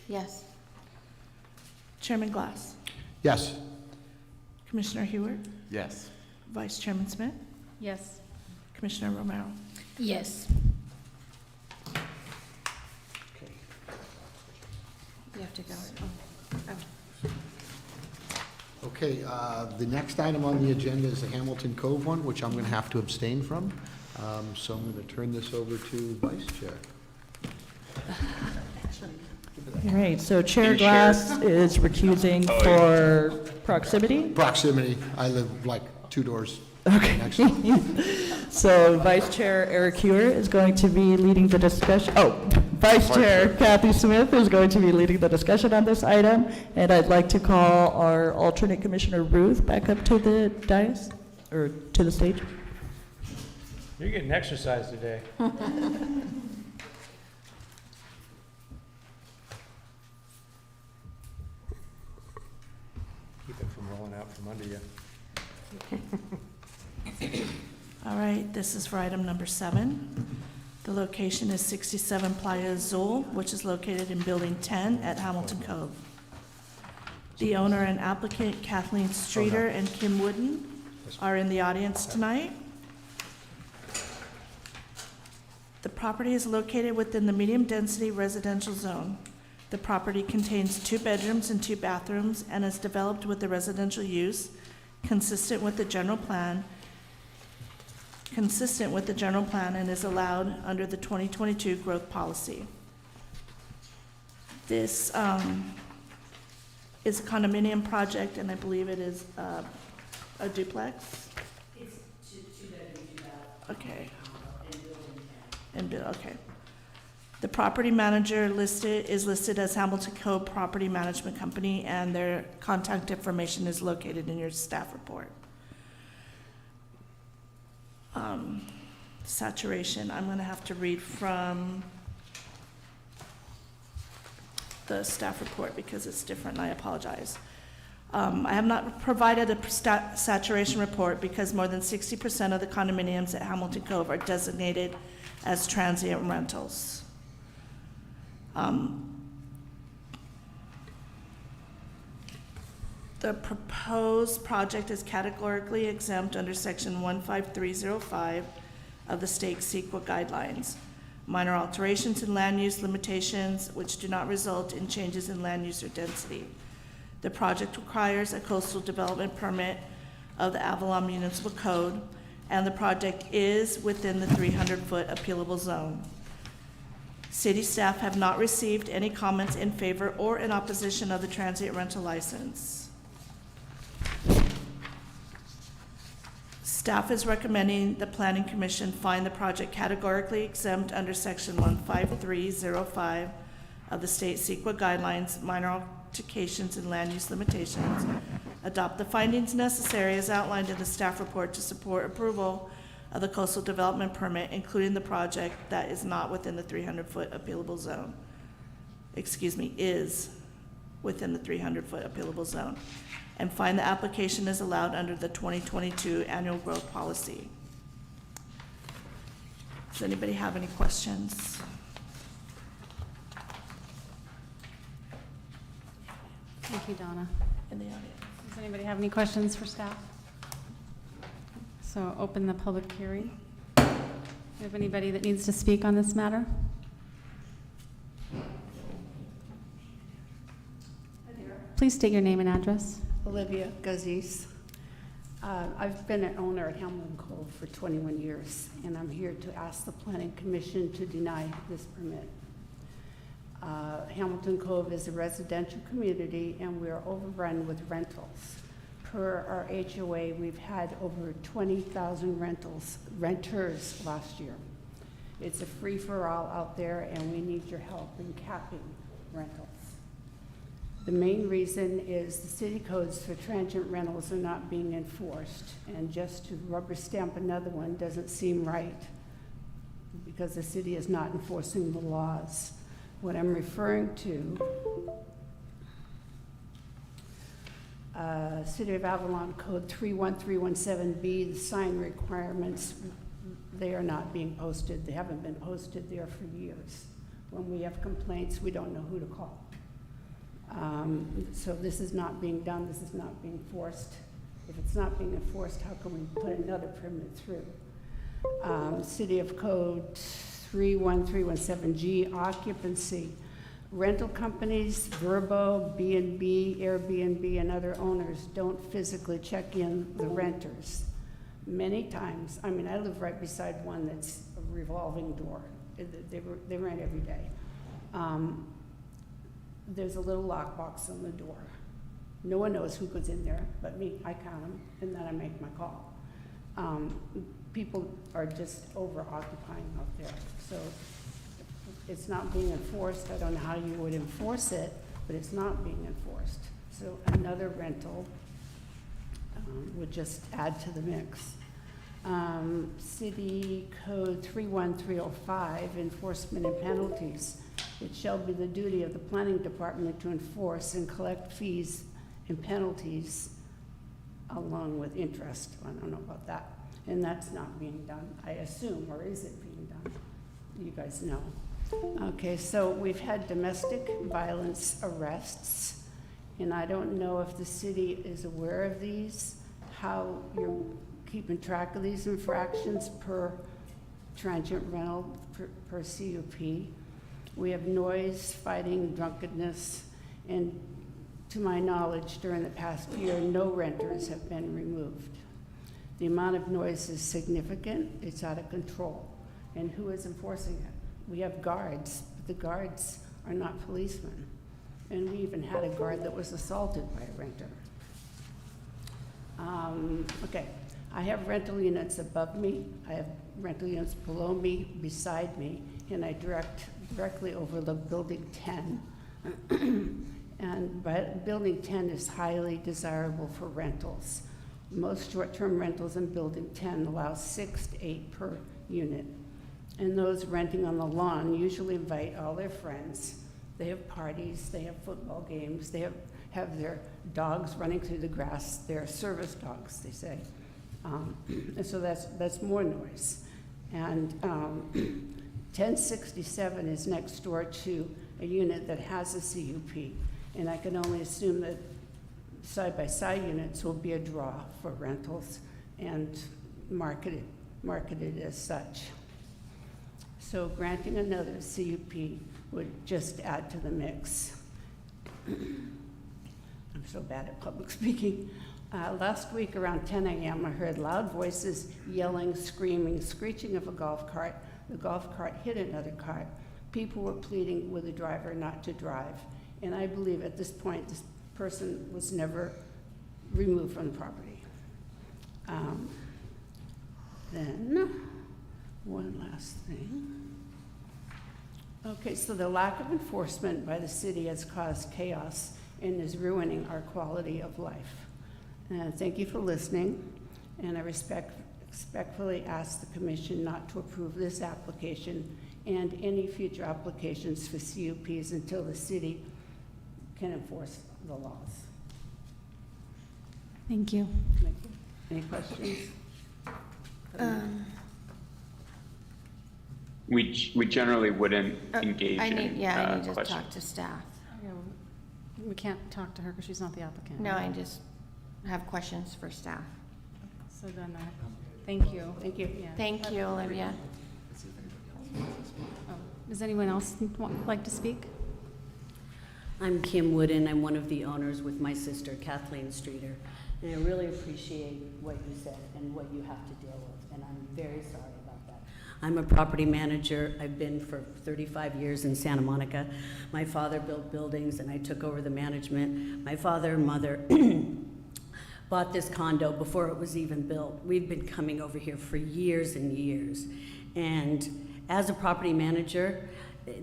Yes. Chairman Glass? Yes. Commissioner Hewer? Yes. Vice Chairman Smith? Yes. Commissioner Romero? Yes. You have to go. Okay, the next item on the agenda is the Hamilton Cove one, which I'm going to have to abstain from. So I'm going to turn this over to Vice Chair. All right, so Chair And Chair- Glass is recusing Oh, for proximity. Proximity, I live like 2 doors Okay. next. So Vice Chair Eric Hewer is going to be leading the discussion. Oh, Vice Chair Kathy Smith is going to be leading the discussion on this item. And I'd like to call our alternate Commissioner Ruth back up to the dais, or to the stage. You're getting exercise today. Keep it from rolling out from under you. All right, this is for item number 7. The location is 67 Playa Azul, which is located in Building 10 at Hamilton Cove. The owner and applicant Kathleen Streeter and Kim Wooden are in the audience tonight. The property is located within the medium-density residential zone. The property contains 2 bedrooms and 2 bathrooms and is developed with the residential use consistent with the general plan and is allowed under the 2022 growth policy. This is a condominium project, and I believe it is a duplex? It's 2-bedroom, 2-bath. Okay. Okay. The property manager is listed as Hamilton Cove Property Management Company, and their contact information is located in your staff report. Saturation, I'm going to have to read from the staff report because it's different, and I apologize. I have not provided a saturation report because more than 60% of the condominiums at Hamilton Cove are designated as transient rentals. The proposed project is categorically exempt under section 15305 of the state CEQA guidelines. Minor alterations in land use limitations which do not result in changes in land use or density. The project requires a coastal development permit of the Avalon Municipal Code, and the project is within the 300-foot appealable zone. City staff have not received any comments in favor or in opposition of the transient rental license. Staff is recommending the Planning Commission find the project categorically exempt under section 15305 of the state CEQA guidelines, minor alterations and land use limitations. Adopt the findings necessary as outlined in the staff report to support approval of the coastal development permit, including the project that is not within the 300-foot appealable zone. Is within the 300-foot appealable zone. And find the application is allowed under the 2022 annual growth policy. Does anybody have any questions? Thank you, Donna. In the audience. Does anybody have any questions for staff? So open the public hearing. Do you have anybody that needs to speak on this matter? Please state your name and address. Olivia Gazis. I've been an owner at Hamilton Cove for 21 years, and I'm here to ask the Planning Commission to deny this permit. Hamilton Cove is a residential community, and we are overrun with rentals. Per our HOA, we've had over 20,000 renters last year. It's a free-for-all out there, and we need your help in capping rentals. The main reason is the city codes for transient rentals are not being enforced, and just to rubber stamp another one doesn't seem right because the city is not enforcing the laws. What I'm referring to, City of Avalon Code 31317B, the sign requirements, they are not being posted. They haven't been posted there for years. When we have complaints, we don't know who to call. So this is not being done, this is not being enforced. If it's not being enforced, how can we put another permit through? City of Code 31317G, occupancy. Rental companies, Verbo, B&B, Airbnb, and other owners don't physically check in the renters. Many times, I mean, I live right beside one that's a revolving door. They rent every day. There's a little lockbox on the door. No one knows who goes in there but me. I count them, and then I make my call. People are just over-occupying out there. So it's not being enforced. I don't know how you would enforce it, but it's not being enforced. So another rental would just add to the mix. City Code 31305, enforcement and penalties. It shall be the duty of the planning department to enforce and collect fees and penalties along with interest. I don't know about that. And that's not being done, I assume, or is it being done? You guys know. Okay, so we've had domestic violence arrests, and I don't know if the city is aware of these, how you're keeping track of these infractions per transient rental, per CUP. We have noise, fighting, drunkenness, and to my knowledge, during the past year, no renters have been removed. The amount of noise is significant, it's out of control. And who is enforcing it? We have guards, but the guards are not policemen. And we even had a guard that was assaulted by a renter. Okay, I have rental units above me, I have rental units below me, beside me, and I directly overlook Building 10. And Building 10 is highly desirable for rentals. Most short-term rentals in Building 10 allow 6 to 8 per unit. And those renting on the lawn usually invite all their friends. They have parties, they have football games, they have their dogs running through the grass. They're service dogs, they say. And so that's more noise. And 1067 is next door to a unit that has a CUP. And I can only assume that side-by-side units will be a draw for rentals and marketed as such. So granting another CUP would just add to the mix. I'm so bad at public speaking. Last week around 10 a.m., I heard loud voices yelling, screaming, screeching of a golf cart. The golf cart hit another cart. People were pleading with the driver not to drive. And I believe at this point, this person was never removed from the property. Then, one last thing. Okay, so the lack of enforcement by the city has caused chaos and is ruining our quality of life. Thank you for listening, and I respectfully ask the commission not to approve this application and any future applications for CUPs until the city can enforce the laws. Thank you. Thank you. Any questions? We generally wouldn't engage I in need to questions. talk to staff. Yeah, we can't talk to her because she's not the applicant. No, I just have questions for staff. So then, thank you. Thank you. Yeah. Thank you, Olivia. Does anyone else like to speak? I'm Kim Wooden. I'm one of the owners with my sister, Kathleen Streeter. And I really appreciate what you said and what you have to deal with, and I'm very sorry about that. I'm a property manager. I've been for 35 years in Santa Monica. My father built buildings, and I took over the management. My father and mother bought this condo before it was even built. We've been coming over here for years and years. And as a property manager,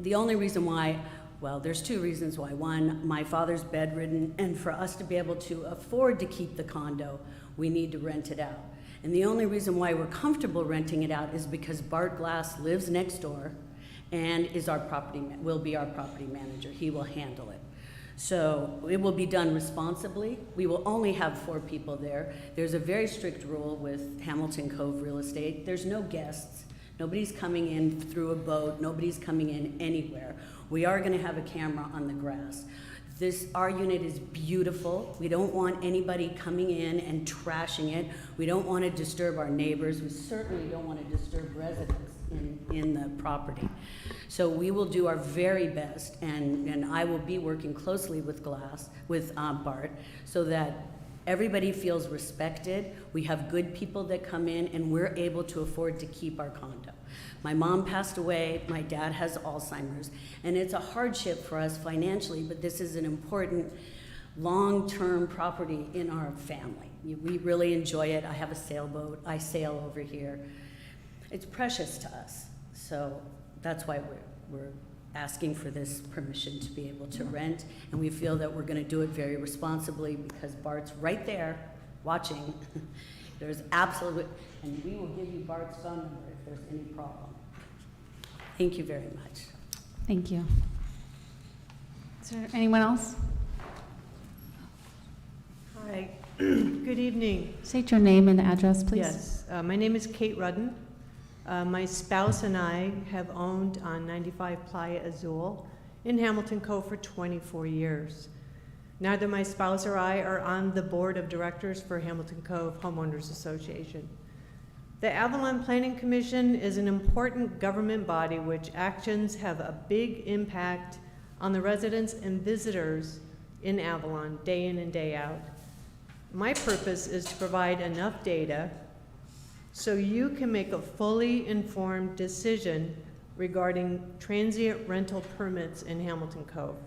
the only reason why, well, there's two reasons why. One, my father's bedridden, and for us to be able to afford to keep the condo, we need to rent it out. And the only reason why we're comfortable renting it out is because Bart Glass lives next door and is our will be our property manager. He will handle it. So it will be done responsibly. We will only have 4 people there. There's a very strict rule with Hamilton Cove Real Estate. There's no guests. Nobody's coming in through a boat. Nobody's coming in anywhere. We are gonna have a camera on the grass. Our unit is beautiful. We don't want anybody coming in and trashing it. We don't want to disturb our neighbors. We certainly don't want to disturb residents in the property. So we will do our very best, and I will be working closely with Bart, so that everybody feels respected. We have good people that come in, and we're able to afford to keep our condo. My mom passed away, my dad has Alzheimer's, and it's a hardship for us financially, but this is an important long-term property in our family. We really enjoy it. I have a sailboat. I sail over here. It's precious to us, so that's why we're asking for this permission to be able to rent, and we feel that we're going to do it very responsibly because Bart's right there watching. There's absolute, and we will give you Bart's phone number if there's any problem. Thank you very much. Thank you. Is there anyone else? Hi, good evening. State your name and address, please. Yes, my name is Kate Rudden. My spouse and I have owned on 95 Playa Azul in Hamilton Cove for 24 years. Neither my spouse or I are on the board of directors for Hamilton Cove Homeowners Association. The Avalon Planning Commission is an important government body which actions have a big impact on the residents and visitors in Avalon day in and day out. My purpose is to provide enough data so you can make a fully informed decision regarding transient rental permits in Hamilton Cove.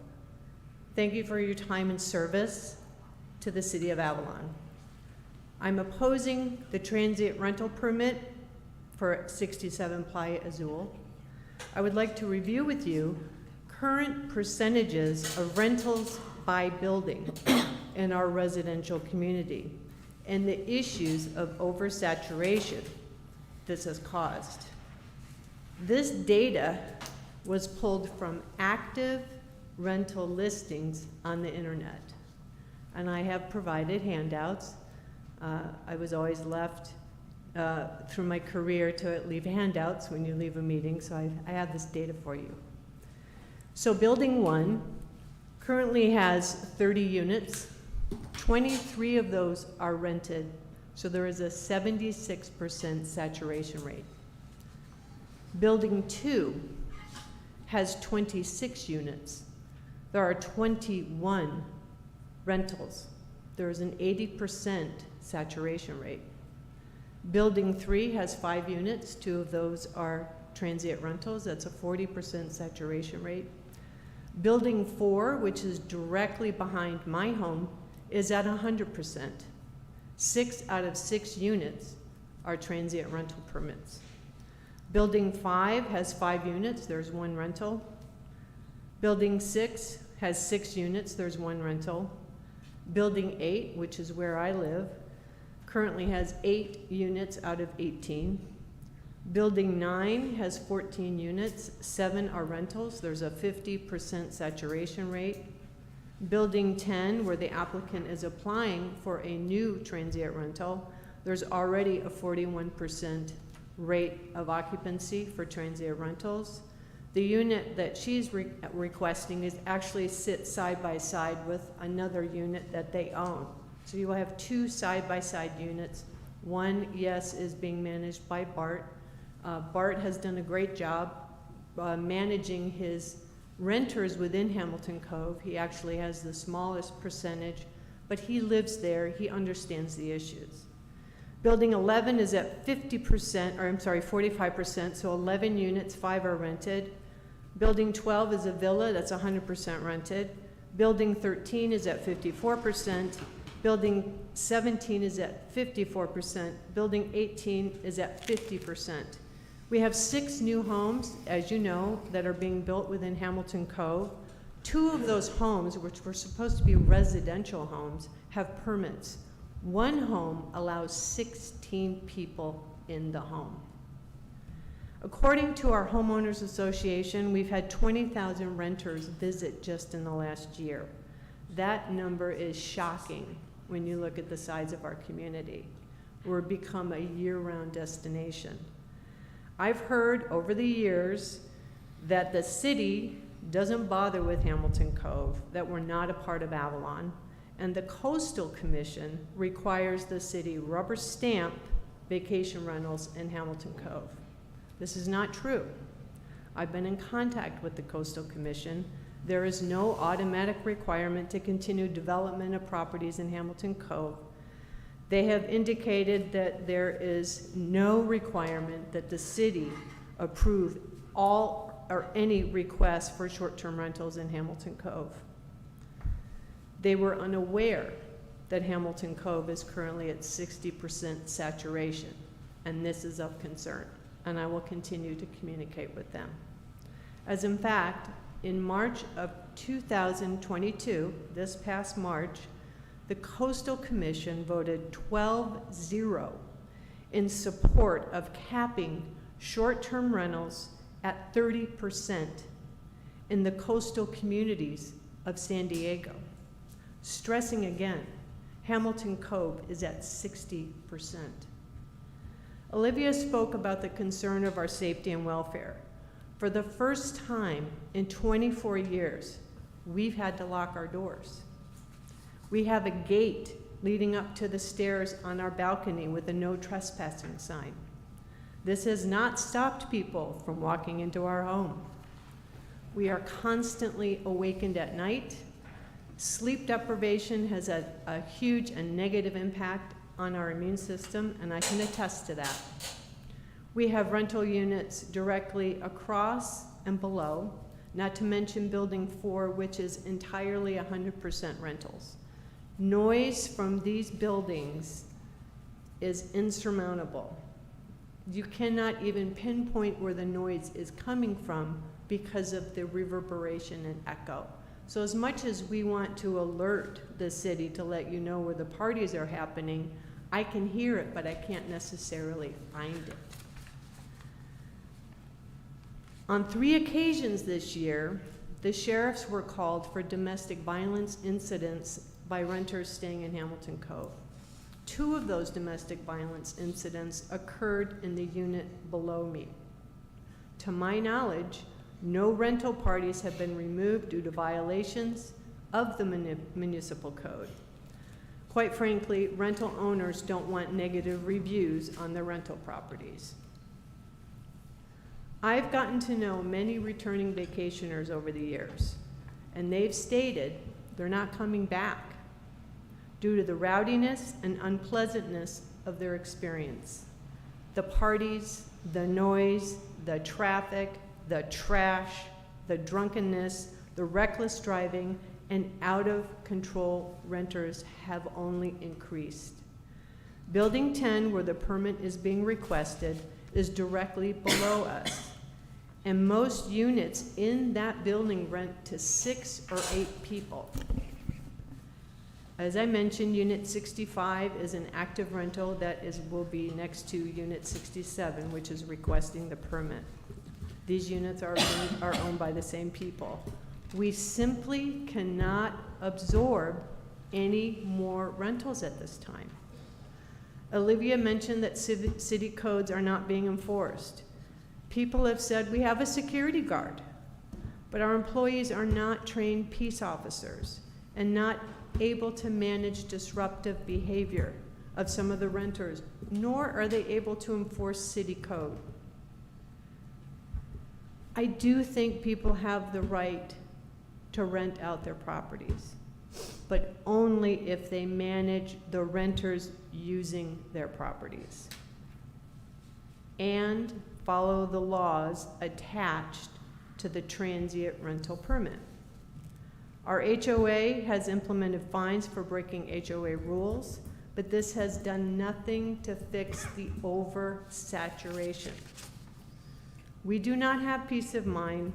Thank you for your time and service to the City of Avalon. I'm opposing the transient rental permit for 67 Playa Azul. I would like to review with you current percentages of rentals by building in our residential community and the issues of oversaturation this has caused. This data was pulled from active rental listings on the internet, and I have provided handouts. I was always left through my career to leave handouts when you leave a meeting, so I have this data for you. So building 1 currently has 30 units, 23 of those are rented, so there is a 76% saturation rate. Building 2 has 26 units. There are 21 rentals. There is an 80% saturation rate. Building 3 has 5 units. 2 of those are transient rentals. That's a 40% saturation rate. Building 4, which is directly behind my home, is at 100%. 6 out of 6 units are transient rental permits. Building 5 has 5 units, there's 1 rental. Building 6 has 6 units, there's 1 rental. Building 8, which is where I live, currently has 8 units out of 18. Building 9 has 14 units, 7 are rentals, there's a 50% saturation rate. Building 10, where the applicant is applying for a new transient rental, there's already a 41% rate of occupancy for transient rentals. The unit that she's requesting is actually sits side by side with another unit that they own. So you will have 2 side-by-side units. One, yes, is being managed by Bart. Bart has done a great job managing his renters within Hamilton Cove. He actually has the smallest percentage, but he lives there. He understands the issues. Building 11 is at 50%, or I'm sorry, 45%, so 11 units, 5 are rented. Building 12 is a villa, that's 100% rented. Building 13 is at 54%. Building 17 is at 54%. Building 18 is at 50%. We have 6 new homes, as you know, that are being built within Hamilton Cove. 2 of those homes, which were supposed to be residential homes, have permits. 1 home allows 16 people in the home. According to our homeowners association, we've had 20,000 renters visit just in the last year. That number is shocking when you look at the size of our community. We're become a year-round destination. I've heard over the years that the city doesn't bother with Hamilton Cove, that we're not a part of Avalon, and the Coastal Commission requires the city rubber stamp vacation rentals in Hamilton Cove. This is not true. I've been in contact with the Coastal Commission. There is no automatic requirement to continue development of properties in Hamilton Cove. They have indicated that there is no requirement that the city approve all or any requests for short-term rentals in Hamilton Cove. They were unaware that Hamilton Cove is currently at 60% saturation, and this is of concern, and I will continue to communicate with them. As in fact, in March of 2022, this past March, the Coastal Commission voted 12-0 in support of capping short-term rentals at 30% in the coastal communities of San Diego. Stressing again, Hamilton Cove is at 60%. Olivia spoke about the concern of our safety and welfare. For the first time in 24 years, we've had to lock our doors. We have a gate leading up to the stairs on our balcony with a no trespassing sign. This has not stopped people from walking into our home. We are constantly awakened at night. Sleep deprivation has a huge and negative impact on our immune system, and I can attest to that. We have rental units directly across and below, not to mention Building 4, which is entirely 100% rentals. Noise from these buildings is insurmountable. You cannot even pinpoint where the noise is coming from because of the reverberation and echo. So as much as we want to alert the city to let you know where the parties are happening, I can hear it, but I can't necessarily find it. On 3 occasions this year, the sheriffs were called for domestic violence incidents by renters staying in Hamilton Cove. 2 of those domestic violence incidents occurred in the unit below me. To my knowledge, no rental parties have been removed due to violations of the municipal code. Quite frankly, rental owners don't want negative reviews on their rental properties. I've gotten to know many returning vacationers over the years, and they've stated they're not coming back due to the rowdiness and unpleasantness of their experience. The parties, the noise, the traffic, the trash, the drunkenness, the reckless driving, and out-of-control renters have only increased. Building 10, where the permit is being requested, is directly below us, and most units in that building rent to 6 or 8 people. As I mentioned, Unit 65 is an active rental that will be next to Unit 67, which is requesting the permit. These units are owned by the same people. We simply cannot absorb any more rentals at this time. Olivia mentioned that city codes are not being enforced. People have said we have a security guard, but our employees are not trained peace officers and not able to manage disruptive behavior of some of the renters, nor are they able to enforce city code. I do think people have the right to rent out their properties, but only if they manage the renters using their properties and follow the laws attached to the transient rental permit. Our HOA has implemented fines for breaking HOA rules, but this has done nothing to fix the oversaturation. We do not have peace of mind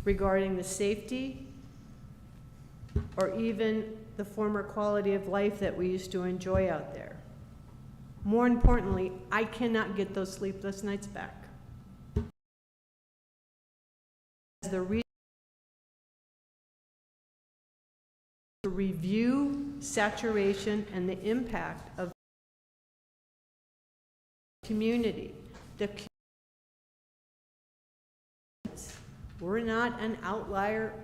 regarding the safety or even the former quality of life that we used to enjoy out there. More importantly, I cannot get those sleepless nights back. The review saturation and the impact of community. We're not an outlier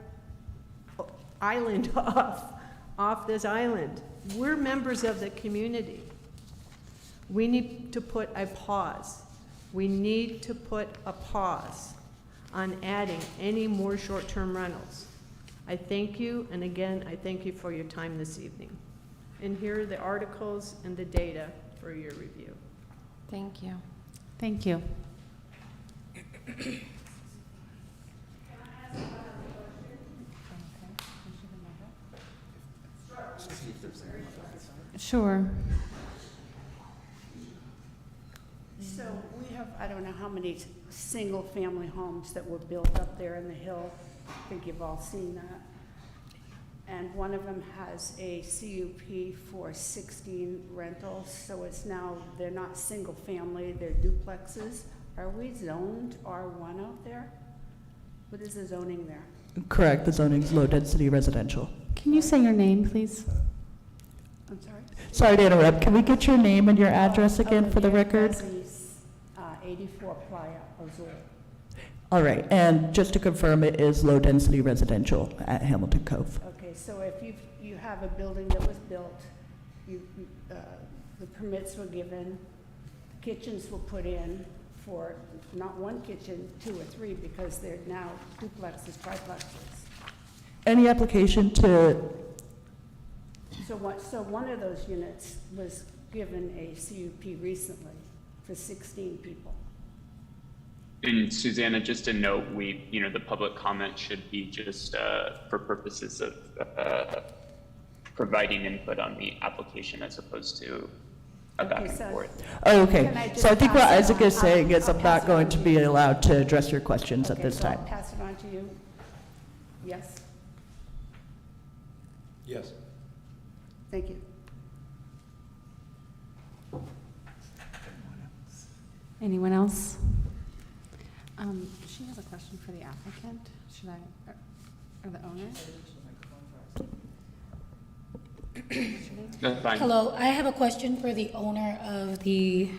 island off this island. We're members of the community. We need to put a pause. We need to put a pause on adding any more short-term rentals. I thank you, and again, I thank you for your time this evening. And here are the articles and the data for your review. Thank you. Thank you. Sure. So we have, I don't know how many single-family homes that were built up there in the hill. I think you've all seen that. And one of them has a CUP for 16 rentals, so it's now, they're not single-family, they're duplexes. Are we zoned R1 out there? What is the zoning there? Correct, the zoning's low-density residential. Can you say your name, please? I'm sorry? Sorry to interrupt. Can we get your name and your address again for the record? 84 Playa Azul. All right, and just to confirm, it is low-density residential at Hamilton Cove. Okay, so if you have a building that was built, the permits were given, kitchens were put in for not one kitchen, 2 or 3, because they're now duplexes, triplexes. Any application to, So one of those units was given a CUP recently for 16 people. And Susanna, just a note, the public comment should be just for purposes of providing input on the application as opposed to a back and forth. oh, okay. So I think what Isaac is saying is I'm not going to be allowed to address your questions at this so time. I'll pass it on to you. Yes, Yes. thank you. Anyone else? She has a question for the applicant. Should I, or the owner? That's fine. Hello, I have a question for the owner of the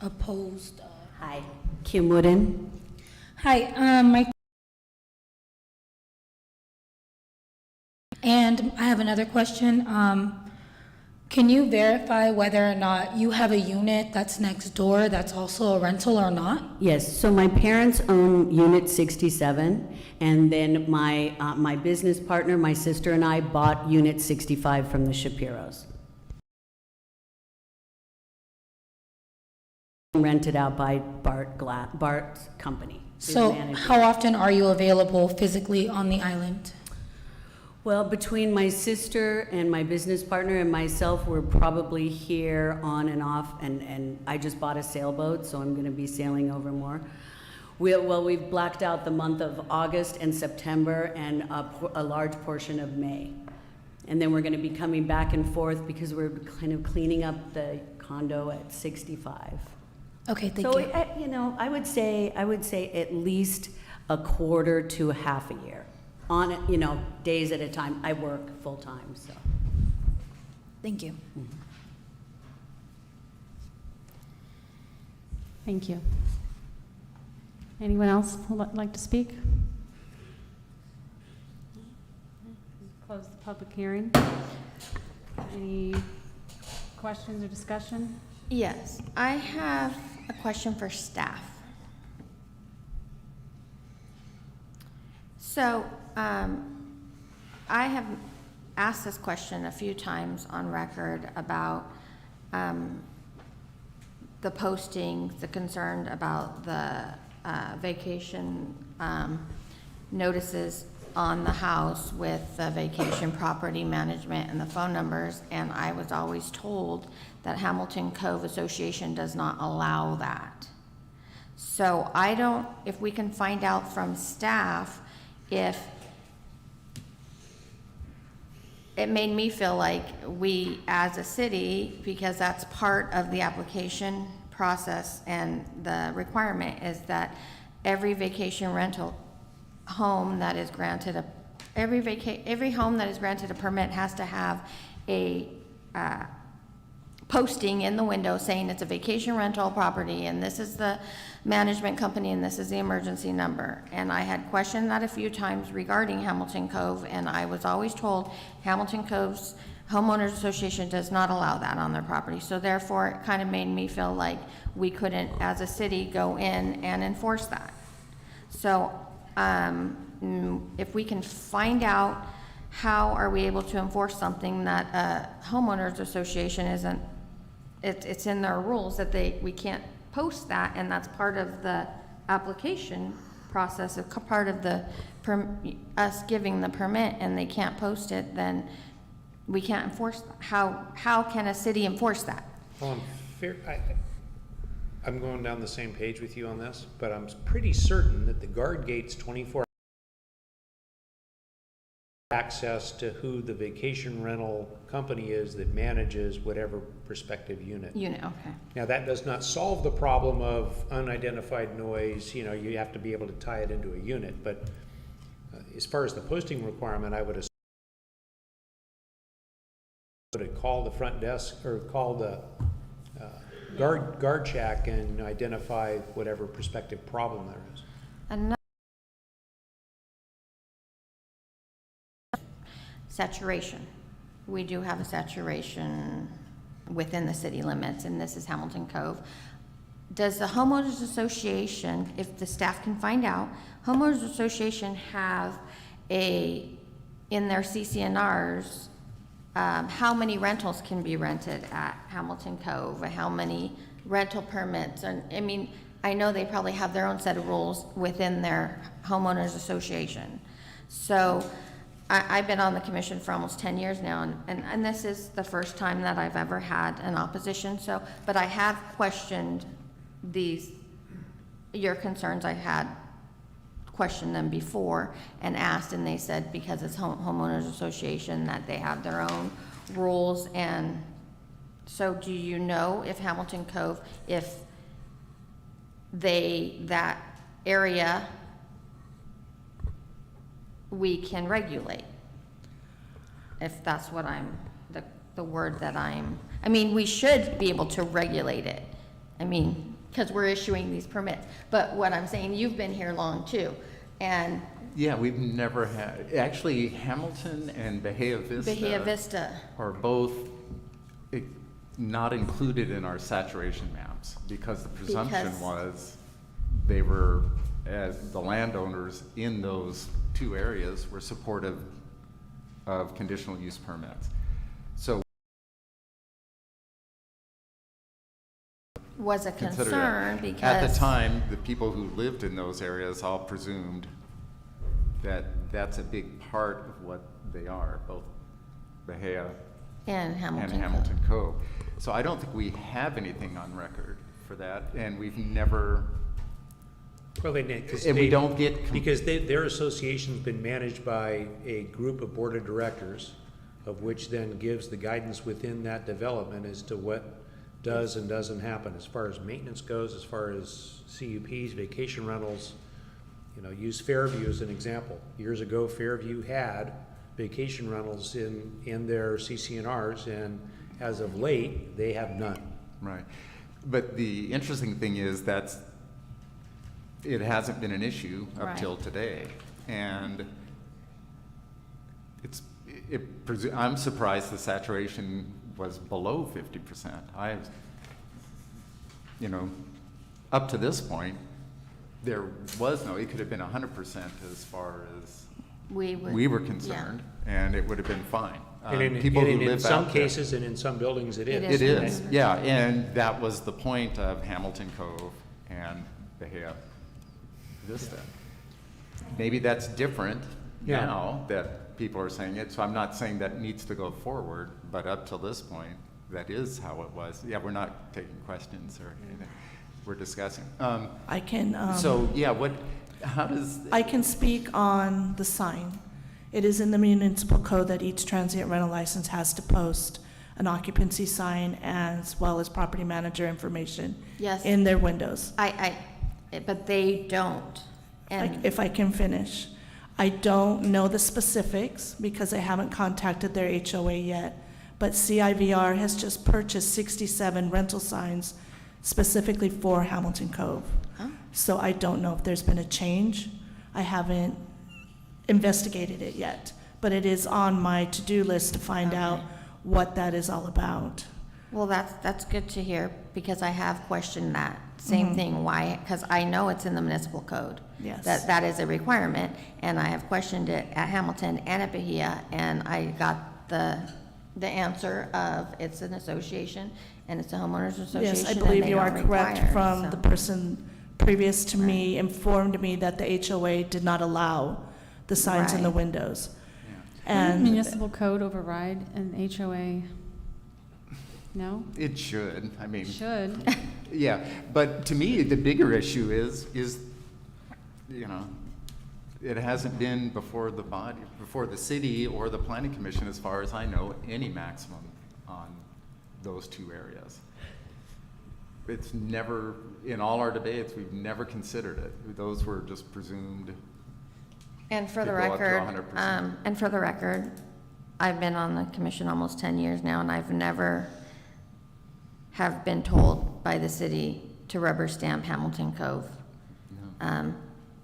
opposed. Hi, Kim Wooden. Hi, my And I have another question. Can you verify whether or not you have a unit that's next door that's also a rental or not? Yes, so my parents own Unit 67, and then my business partner, my sister, and I bought Unit 65 from the Shapiros. Rented out by Bart's company. his So manager. how often are you available physically on the island? Well, between my sister and my business partner and myself, we're probably here on and off, and I just bought a sailboat, so I'm gonna be sailing over more. We've blacked out the month of August and September and a large portion of May. And then we're gonna be coming back and forth because we're kind of cleaning up the condo at 65. Okay, thank So, you. you know, I would say at least a quarter to a half a year. On, you know, days at a time. I work full-time, so. Thank you. Thank you. Anyone else who would like to speak? Close the public hearing. Any questions or discussion? Yes, I have a question for staff. So, I have asked this question a few times on record about the postings, the concern about the vacation notices on the house with the vacation property management and the phone numbers, and I was always told that Hamilton Cove Association does not allow that. So I don't, if we can find out from staff if it made me feel like we as a city, because that's part of the application process and the requirement is that every vacation rental home that is granted every home that is granted a permit has to have a posting in the window saying it's a vacation rental property and this is the management company and this is the emergency number. And I had questioned that a few times regarding Hamilton Cove, and I was always told Hamilton Cove's Homeowners Association does not allow that on their property. So therefore, it kind of made me feel like we couldn't, as a city, go in and enforce that. So if we can find out how are we able to enforce something that a homeowners association isn't, it's in their rules that we can't post that, and that's part of the application process, a part of the us giving the permit, and they can't post it, then we can't enforce that. How can a city enforce that? Well, I'm going down the same page with you on this, but I'm pretty certain that the guard gate's 24 access to who the vacation rental company is that manages whatever prospective unit. Okay. Now, that does not solve the problem of unidentified noise. You know, you have to be able to tie it into a unit, but as far as the posting requirement, I would assume to call the front desk or call the guard shack and identify whatever prospective problem there is. Saturation. We do have a saturation within the city limits, and this is Hamilton Cove. Does the homeowners association, if the staff can find out, homeowners association have in their CCNRs, how many rentals can be rented at Hamilton Cove, how many rental permits? And I mean, I know they probably have their own set of rules within their homeowners association. So I've been on the commission for almost 10 years now, and this is the first time that I've ever had an opposition. So, but I have questioned your concerns. I had questioned them before and asked, and they said because it's homeowners association that they have their own rules. And so do you know if Hamilton Cove, if that area we can regulate, if that's what the word that I mean, we should be able to regulate it. I mean, because we're issuing these permits. But what I'm saying, you've been here long too. And Yeah, we've never had, actually Hamilton and Bahia Vista. Bahia Vista. Are both not included in our saturation maps because the presumption Because- was they were, as the landowners in those two areas were supportive of conditional use permits. So was a consider concern that. because. At the time, the people who lived in those areas all presumed that that's a big part of what they are, both Bahia And Hamilton. and Hamilton Cove. So I don't think we have anything on record for that, and we've never, Well, because and we don't get, because their association's been managed by a group of board of directors, of which then gives the guidance within that development as to what does and doesn't happen as far as maintenance goes, as far as CUPs, vacation rentals. You know, use Fairview as an example. Years ago, Fairview had vacation rentals in their CCNRs, and as of late, they have none. right. But the interesting thing is it hasn't been an issue up Right. till today. And I'm surprised the saturation was below 50%. Up to this point, there was no, it could have been 100% as far as we were concerned, and it would have been fine. And in live some out there- cases and in some buildings, it is. It is, yeah, and that was the point of Hamilton Cove and Bahia Vista. Maybe that's different Yeah. now that people are saying it, so I'm not saying that needs to go forward, but up till this point, that is how it was. Yeah, we're not taking questions or anything, we're discussing. I can, So, yeah, how does? I can speak on the sign. It is in the municipal code that each transient rental license has to post an occupancy sign as well as property manager information Yes. in their windows. But they don't. And If I can finish. I don't know the specifics because I haven't contacted their HOA yet, but CIVR has just purchased 67 rental signs specifically for Hamilton Cove. Oh. So I don't know if there's been a change. I haven't investigated it yet, but it is on my to-do list to find out what that is all about. Well, that's good to hear, because I have questioned that same thing. Why? Because I know it's in the municipal code. Yes. That is a requirement, and I have questioned it at Hamilton and at Bahia, and I got the answer of it's an association, and it's a homeowners association. Yes, I and believe they you are don't correct require, from so. the person previous to me informed me that the HOA did not allow the signs in the Right. windows. Wouldn't And municipal code override an HOA? No? It should, I mean. Should. Yeah, but to me, the bigger issue is, it hasn't been before the city or the planning commission, as far as I know, any maximum on those two areas. It's never, in all our debates, we've never considered it. Those were just presumed. And for the to go up to record, 100%. I've been on the commission almost 10 years now, and I've never have been told by the city to rubber stamp Hamilton Cove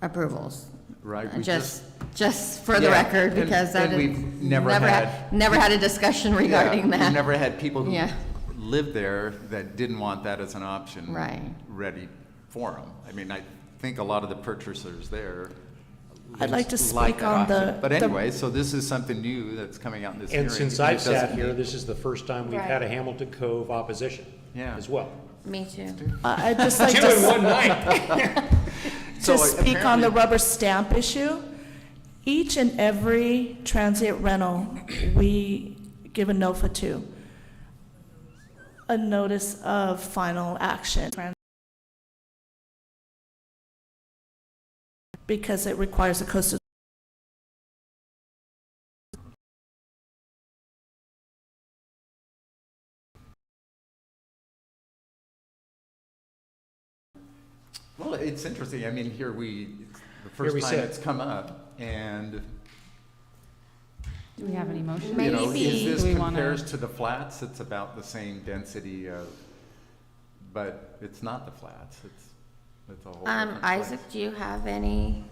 approvals. Right, we Just for the Yeah, record, and- because that and is. we've never had- Never had a discussion regarding Yeah, that. we've never had people who Yeah. lived there that didn't want that as an option. Right. Ready for them. I mean, I think a lot of the purchasers there. I'd like to like speak that on option. the. But the- anyway, so this is something new that's coming out in this hearing. And since It I've sat doesn't here, need- this is the first time we've had a Hamilton Cove opposition as well. Me too. I'd just like Two in one night. So to speak on the apparently- rubber stamp issue, each and every transient rental we give a NOFA to, a notice of final action. Because it requires a coastal. Well, it's interesting. I mean, the Here first we time sit. it's come up, and, Do we have any motion? is this Do we wanna- compares to the flats, it's about the same density of, but it's not the flats, it's a whole different place. Isaac, do you have any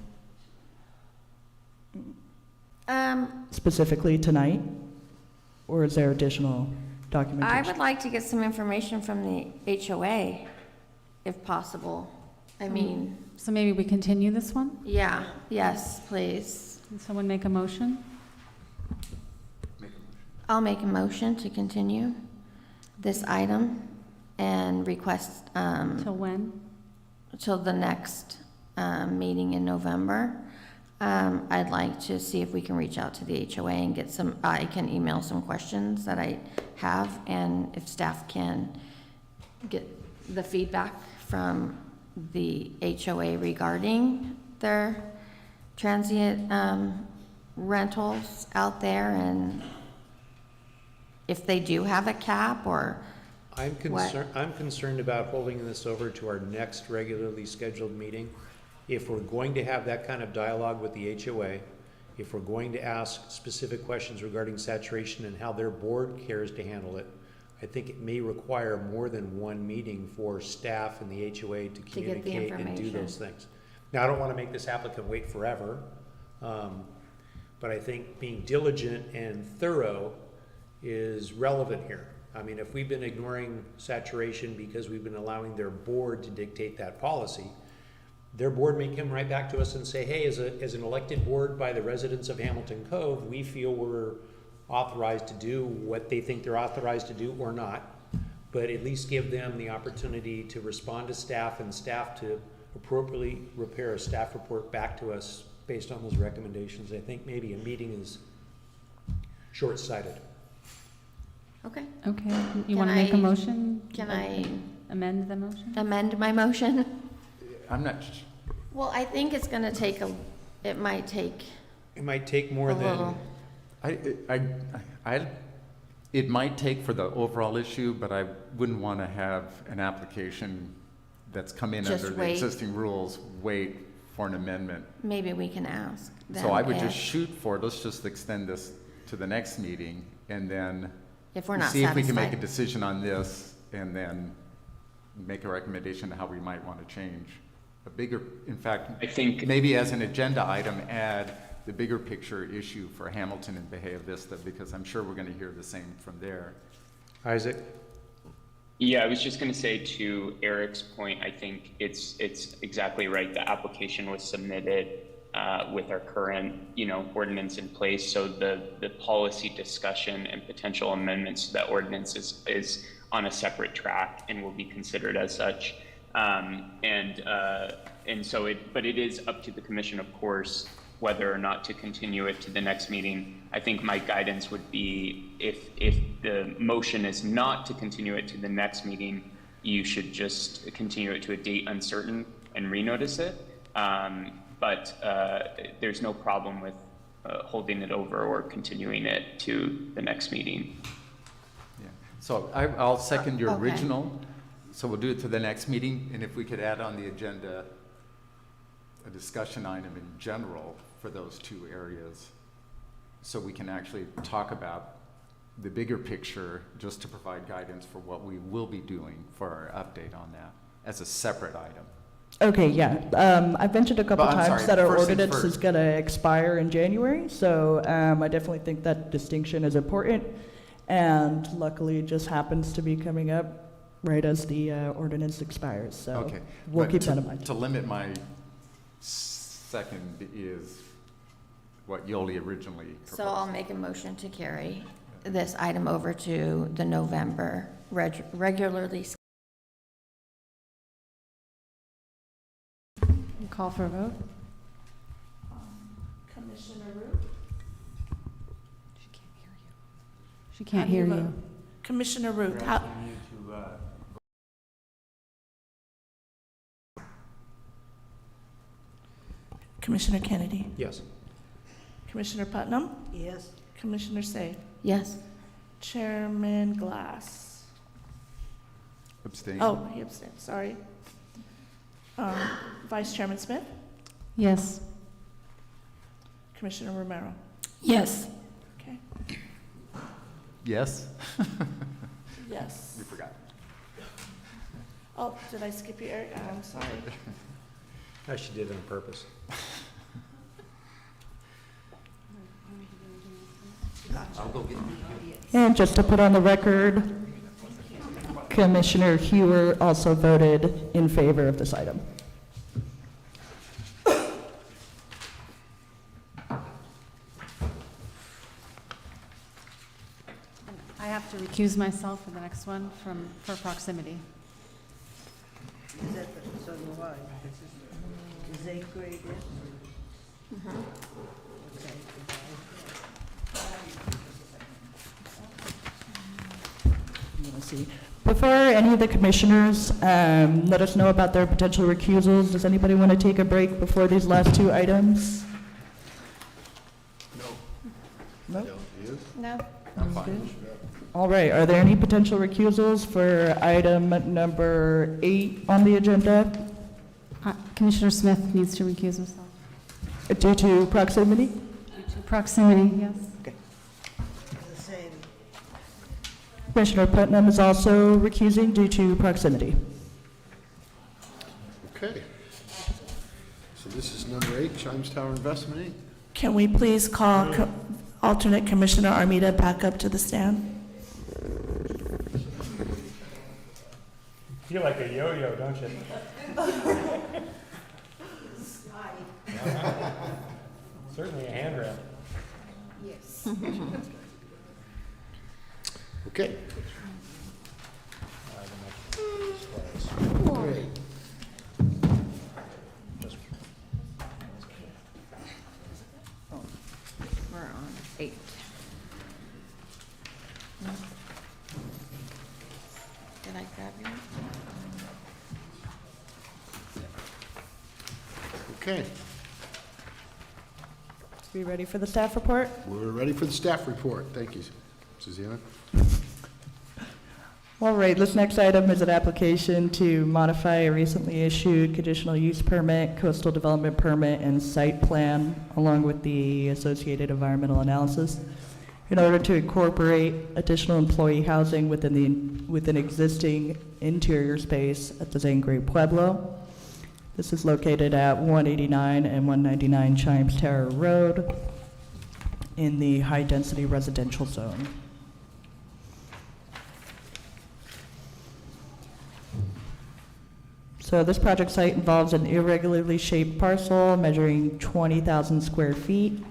specifically tonight? Or is there additional I documentation? would like to get some information from the HOA, if possible. I mean, So maybe we continue this one? yeah, yes, please. Can someone make a motion? I'll make a motion to continue this item and request, Till when? till the next, meeting in November. I'd like to see if we can reach out to the HOA and get some, I can email some questions that I have, and if staff can get the feedback from the HOA regarding their transient, rentals out there, and if they do have a cap, or I'm concerned about holding this over to our next regularly scheduled meeting. If we're going to have that kind of dialogue with the HOA, if we're going to ask specific questions regarding saturation and how their board cares to handle it, I think it may require more than one meeting for staff and the HOA to communicate and do those things. Now, I don't want to make this applicant wait forever, but I think being diligent and thorough is relevant here. I mean, if we've been ignoring saturation because we've been allowing their board to dictate that policy, their board may come right back to us and say, hey, as an elected board by the residents of Hamilton Cove, we feel we're authorized to do what they think they're authorized to do or not, but at least give them the opportunity to respond to staff and staff to appropriately prepare a staff report back to us based on those recommendations. I think maybe a meeting is short-sighted. okay. Okay, you Can want to make a I- motion? Can I Amend the motion? amend my motion? I'm not, Well, I think it's gonna take it might take It might take more a than, little. it might take for the overall issue, but I wouldn't want to have an application that's come in Just under the wait. existing rules, wait for an amendment. Maybe we can ask them So I would just if- shoot for, let's just extend this to the next meeting, and then If we're not see if we can make a satisfied. decision on this, and then make a recommendation to how we might want to change. A bigger, in fact, I think maybe as an agenda item, add the bigger picture issue for Hamilton and Bahia Vista, because I'm sure we're going to hear the same from there. Isaac? Yeah, I was just going to say to Eric's point, I think it's exactly right. The application was submitted with our current, ordinance in place. So the policy discussion and potential amendments to that ordinance is on a separate track and will be considered as such. But it is up to the commission, of course, whether or not to continue it to the next meeting. I think my guidance would be if the motion is not to continue it to the next meeting, you should just continue it to a date uncertain and renotice it. But there's no problem with holding it over or continuing it to the next meeting. Yeah. So I'll second your Okay. original. So we'll do it to the next meeting, and if we could add on the agenda a discussion item in general for those two areas, so we can actually talk about the bigger picture, just to provide guidance for what we will be doing for our update on that as a separate item. Okay, yeah. I've mentioned a couple But I'm times sorry, that our first things ordinance is first. going to expire in January, so I definitely think that distinction is important. And luckily, it just happens to be coming up right as the ordinance expires, so Okay. we'll But keep to- that in mind. To limit my second is what Yoli originally proposed. So I'll make a motion to carry this item over to the November regularly. Call for a vote? Commissioner Root? She can't hear How do you. vote? Commissioner Root, how, Commissioner Kennedy, Yes. Commissioner Putnam, Yes. Commissioner Say, Yes. Chairman Glass. Abstain? Oh, he abstained, sorry. Vice Chairman Smith, Yes. Commissioner Romero. Yes. Okay, Yes? yes. You forgot. Oh, did I skip you, Eric? I'm sorry. I should did it on purpose. And just to put on the record, Commissioner Hewer also voted in favor of this item. I have to recuse myself for the next one for proximity. Is that the, so do I. Is 8th grade in? Okay. Let's see. Before any of the commissioners let us know about their potential recusals, does anybody want to take a break before these last two items? No. No? I'm fine. All right, are there any potential recusals for item number 8 on the agenda Commissioner Smith needs to recuse himself. due to proximity? Due to proximity, yes. The same. Commissioner Putnam is also recusing due to proximity. Okay. So this is number 8, Chimes Tower Investment Inc. Can we please call alternate Commissioner Armida back up to the stand? Feel like a yo-yo, don't you? Certainly a handrail. Yes. Okay. Great. We're on 8. Did I grab you? Okay. We ready for the staff report? We're ready for the staff report. Thank you, Susanna. All right, this next item is an application to modify a recently issued conditional use permit, coastal development permit, and site plan, along with the associated environmental analysis, in order to incorporate additional employee housing within existing interior space at the Zangre Pueblo. This is located at 189 and 199 Chimes Tower Road in the high-density residential zone. So this project site involves an irregularly shaped parcel measuring 20,000 square feet.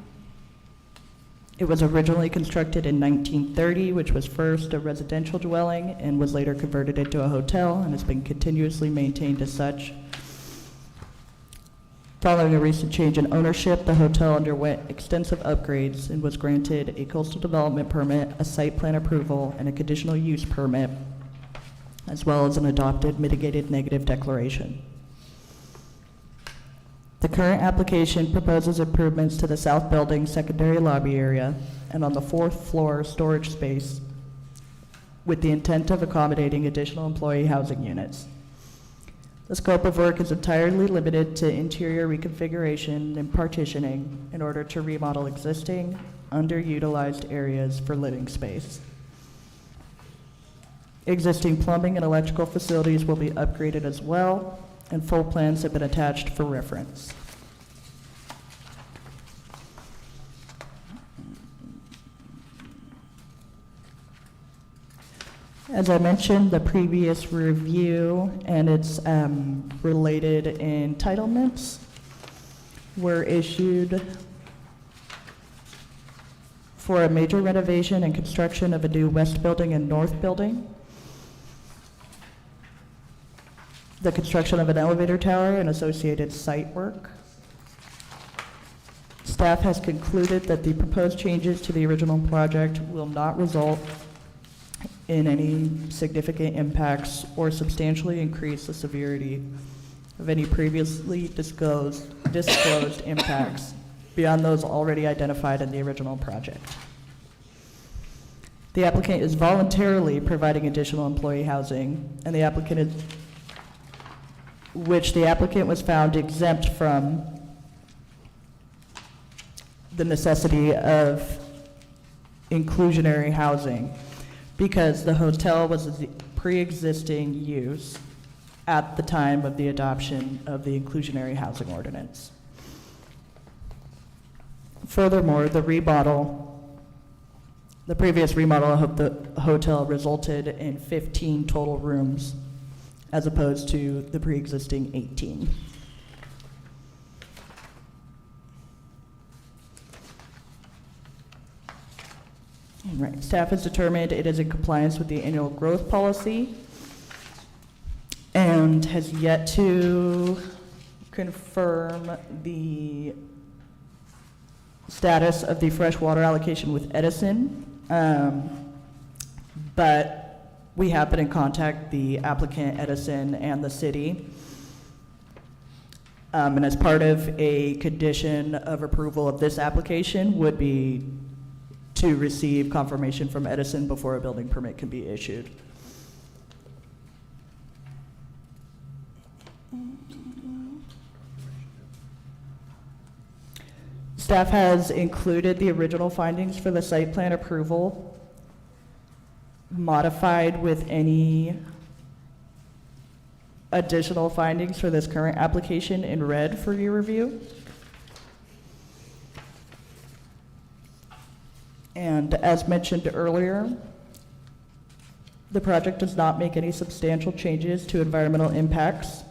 It was originally constructed in 1930, which was first a residential dwelling and was later converted into a hotel and has been continuously maintained as such. Following a recent change in ownership, the hotel underwent extensive upgrades and was granted a coastal development permit, a site plan approval, and a conditional use permit, as well as an adopted mitigated negative declaration. The current application proposes improvements to the south building secondary lobby area and on the 4th floor storage space with the intent of accommodating additional employee housing units. The scope of work is entirely limited to interior reconfiguration and partitioning in order to remodel existing, underutilized areas for living space. Existing plumbing and electrical facilities will be upgraded as well, and full plans have been attached for reference. As I mentioned, the previous review and its related entitlements were issued for a major renovation and construction of a new west building and north building, the construction of an elevator tower and associated site work. Staff has concluded that the proposed changes to the original project will not result in any significant impacts or substantially increase the severity of any previously disclosed impacts beyond those already identified in the original project. The applicant is voluntarily providing additional employee housing, and the applicant was found exempt from the necessity of inclusionary housing because the hotel was a pre-existing use at the time of the adoption of the inclusionary housing ordinance. Furthermore, the remodel The previous remodel of the hotel resulted in 15 total rooms as opposed to the pre-existing 18. All right, staff has determined it is in compliance with the annual growth policy and has yet to confirm the status of the fresh water allocation with Edison. But we have been in contact, the applicant, Edison, and the city. And as part of a condition of approval of this application would be to receive confirmation from Edison before a building permit can be issued. Staff has included the original findings for the site plan approval, modified with any additional findings for this current application in red for your review. And as mentioned earlier, the project does not make any substantial changes to environmental impacts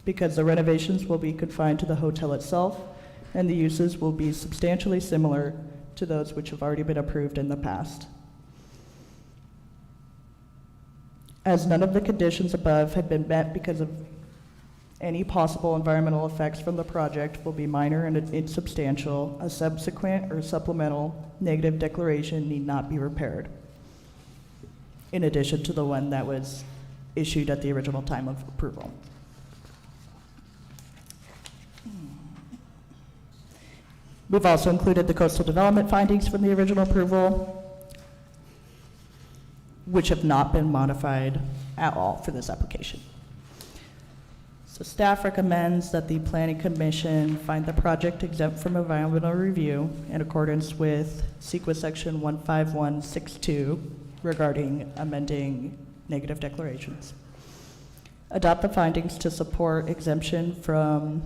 because the renovations will be confined to the hotel itself and the uses will be substantially similar to those which have already been approved in the past. As none of the conditions above have been met because of any possible environmental effects from the project will be minor and insubstantial, a subsequent or supplemental negative declaration need not be prepared, in addition to the one that was issued at the original time of approval. We've also included the coastal development findings from the original approval, which have not been modified at all for this application. So staff recommends that the Planning Commission find the project exempt from environmental review in accordance with CEQA section 15162 regarding amending negative declarations. Adopt the findings to support exemption from,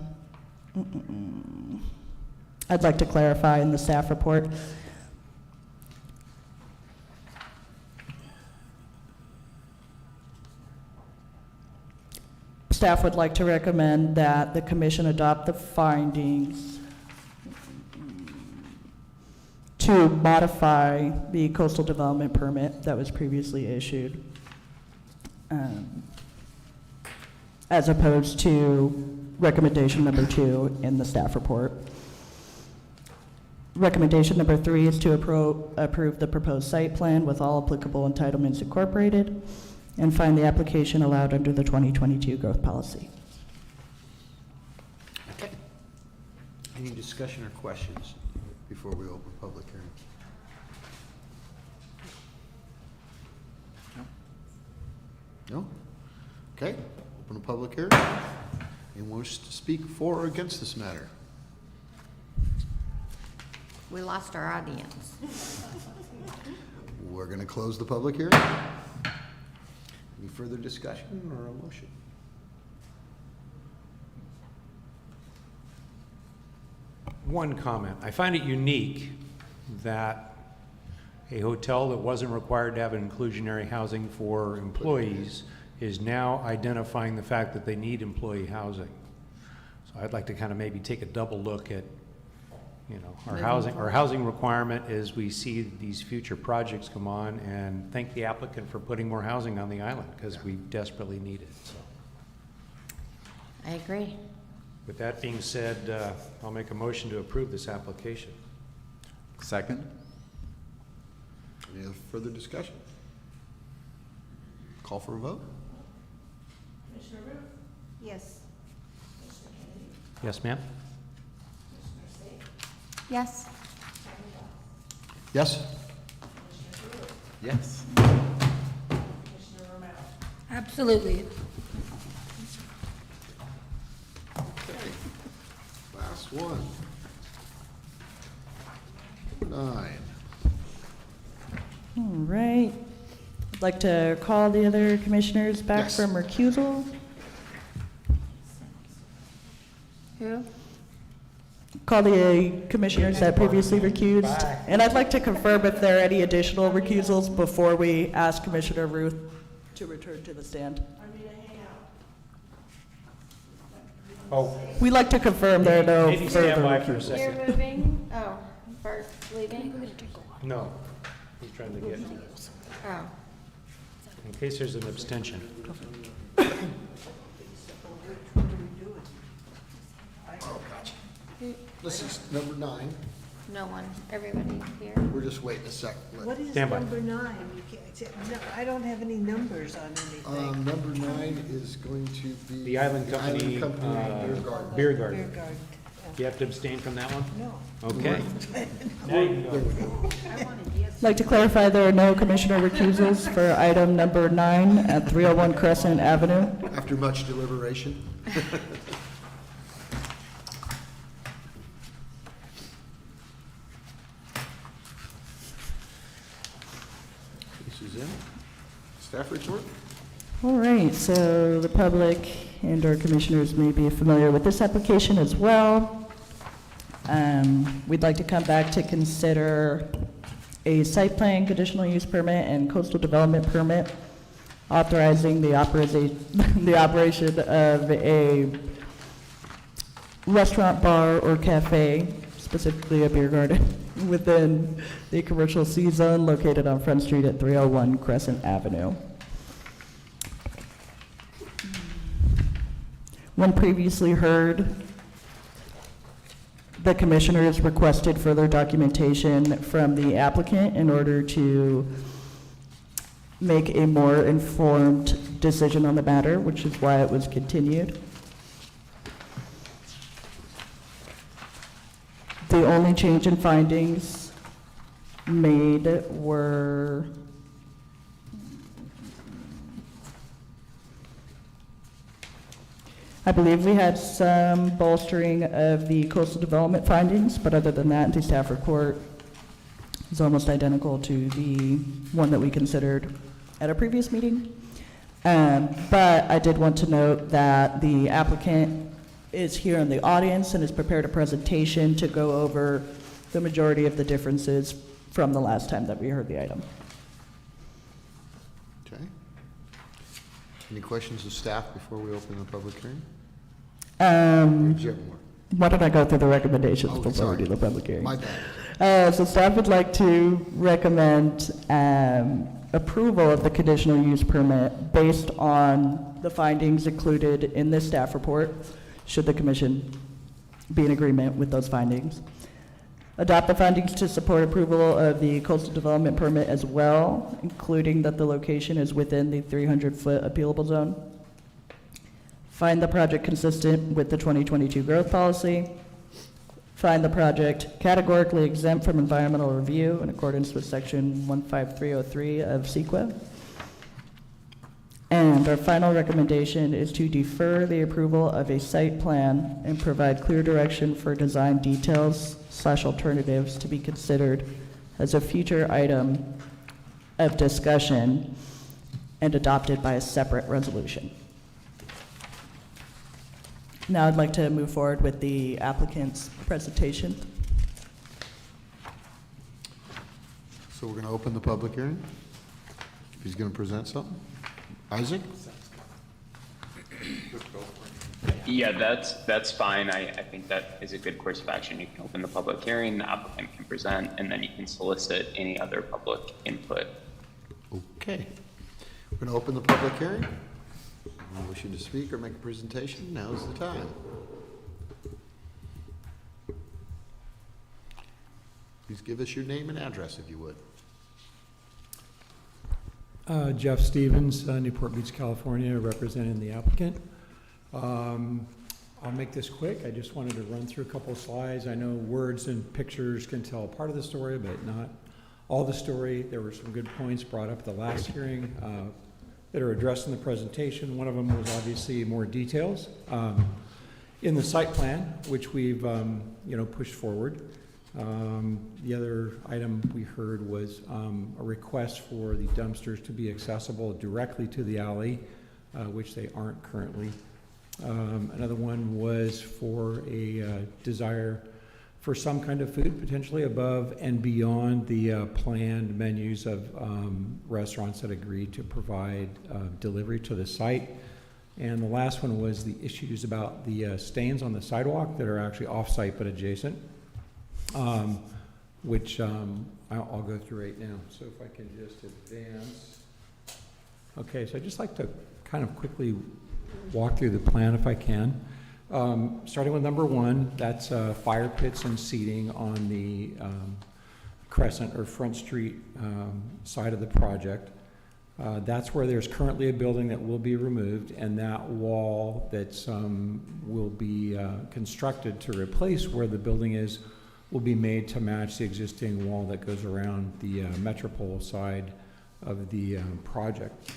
I'd like to clarify in the staff report, staff would like to recommend that the commission adopt the findings to modify the coastal development permit that was previously issued, as opposed to recommendation number 2 in the staff report. Recommendation number 3 is to approve the proposed site plan with all applicable entitlements incorporated and find the application allowed under the 2022 growth policy. Okay. Any discussion or questions before we open public hearing? No? Okay, open a public hearing. Anyone wish to speak for or against this matter? We lost our audience. We're going to close the public hearing. Any further discussion or a motion? One comment. I find it unique that a hotel that wasn't required to have inclusionary housing for employees is now identifying the fact that they need employee housing. So I'd like to kind of maybe take a double look at, you know, our housing requirement as we see these future projects come on, and thank the applicant for putting more housing on the island because we desperately need it. So. I agree. With that being said, I'll make a motion to approve this application. Second. Any other further discussion? Call for a vote? Commissioner Ruth? Yes. Commissioner Kennedy? Yes, ma'am? Commissioner State? Yes. Yes? Yes. Commissioner Romero? Absolutely. Okay. Last one. 9. All right. I'd like to call the other commissioners back Yes. from recusal. Who? call the commissioners that previously recused. And I'd like to confirm if there are any additional recusals before we ask Commissioner Ruth to return to the stand. Oh, We'd like to confirm there are no maybe further stand by for a recusals. second. You're moving? Oh, Bart's leaving? No, he's trying to get, Oh. in case there's an abstention. This is number 9. No one. Everybody here? We're just waiting a sec. What is Stand by. number 9? You can't, no, I don't have any numbers on anything. Number 9 is going to be. The Island Company, Beer Garden. Beer Garden. Beer garden. Do you have to abstain from that one? No. Okay. Now you can go. I'd like to clarify there are no commissioner recusals for item number 9 at 301 Crescent Avenue. After much deliberation. Suzanne, staff report? All right, so the public and our commissioners may be familiar with this application as well. We'd like to come back to consider a site plan, conditional use permit, and coastal development permit authorizing the operation of a restaurant, bar, or cafe, specifically a beer garden, within the commercial C zone located on Front Street at 301 Crescent Avenue. When previously heard, the commissioners requested further documentation from the applicant in order to make a more informed decision on the matter, which is why it was continued. The only change in findings made were I believe we had some bolstering of the coastal development findings, but other than that, the staff report is almost identical to the one that we considered at a previous meeting. But I did want to note that the applicant is here in the audience and has prepared a presentation to go over the majority of the differences from the last time that we heard the item. Okay. Any questions of staff before we open the public hearing? Or did you have more? Why don't I go through the recommendations Oh, before sorry. we do the public hearing? My bad. So staff would like to recommend approval of the conditional use permit based on the findings included in this staff report, should the commission be in agreement with those findings. Adopt the findings to support approval of the coastal development permit as well, including that the location is within the 300-foot appealable zone. Find the project consistent with the 2022 growth policy. Find the project categorically exempt from environmental review in accordance with section 15303 of CEQA. And our final recommendation is to defer the approval of a site plan and provide clear direction for design details / alternatives to be considered as a future item of discussion and adopted by a separate resolution. Now I'd like to move forward with the applicant's presentation. So we're going to open the public hearing. If he's going to present something. Isaac? Yeah, that's fine. I think that is a good course of action. You can open the public hearing, the applicant can present, and then you can solicit any other public input. Okay. We're going to open the public hearing. Anyone wishing to speak or make a presentation, now's the time. Please give us your name and address if you would. Jeff Stevens, Newport Beach, California, representing the applicant. I'll make this quick. I just wanted to run through a couple of slides. I know words and pictures can tell part of the story, but not all the story. There were some good points brought up at the last hearing that are addressed in the presentation. One of them was obviously more details in the site plan, which we've pushed forward. The other item we heard was a request for the dumpsters to be accessible directly to the alley, which they aren't currently. Another one was for a desire for some kind of food, potentially above and beyond the planned menus of restaurants that agreed to provide delivery to the site. And the last one was the issues about the stains on the sidewalk that are actually off-site but adjacent, which I'll go through right now. So if I can just advance. Okay, so I'd just like to kind of quickly walk through the plan if I can. Starting with number 1, that's fire pits and seating on the Crescent or Front Street side of the project. That's where there's currently a building that will be removed, and that wall that's will be constructed to replace where the building is will be made to match the existing wall that goes around the Metropole side of the project.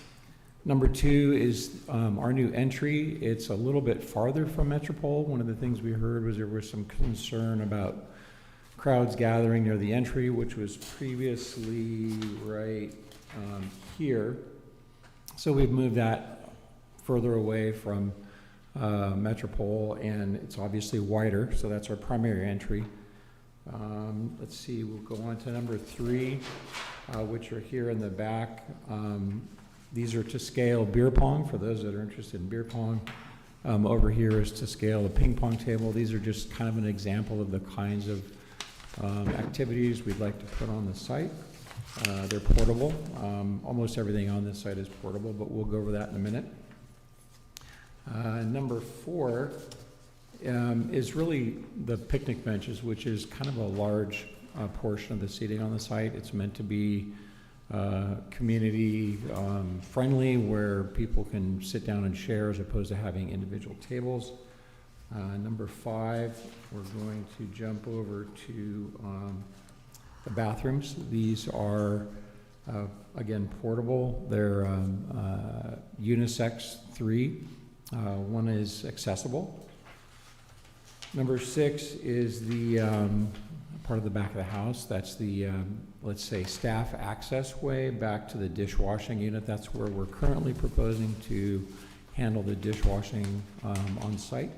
Number 2 is our new entry. It's a little bit farther from Metropole. One of the things we heard was there was some concern about crowds gathering near the entry, which was previously right here. So we've moved that further away from Metropole, and it's obviously wider, so that's our primary entry. Let's see, we'll go on to number 3, which are here in the back. These are to scale beer pong, for those that are interested in beer pong. Over here is to scale a ping pong table. These are just kind of an example of the kinds of activities we'd like to put on the site. They're portable. Almost everything on this site is portable, but we'll go over that in a minute. Number 4 is really the picnic benches, which is kind of a large portion of the seating on the site. It's meant to be community friendly, where people can sit down and share as opposed to having individual tables. Number 5, we're going to jump over to the bathrooms. These are, again, portable. They're unisex 3. One is accessible. Number 6 is the part of the back of the house. That's the, let's say, staff access way back to the dishwashing unit. That's where we're currently proposing to handle the dishwashing on site.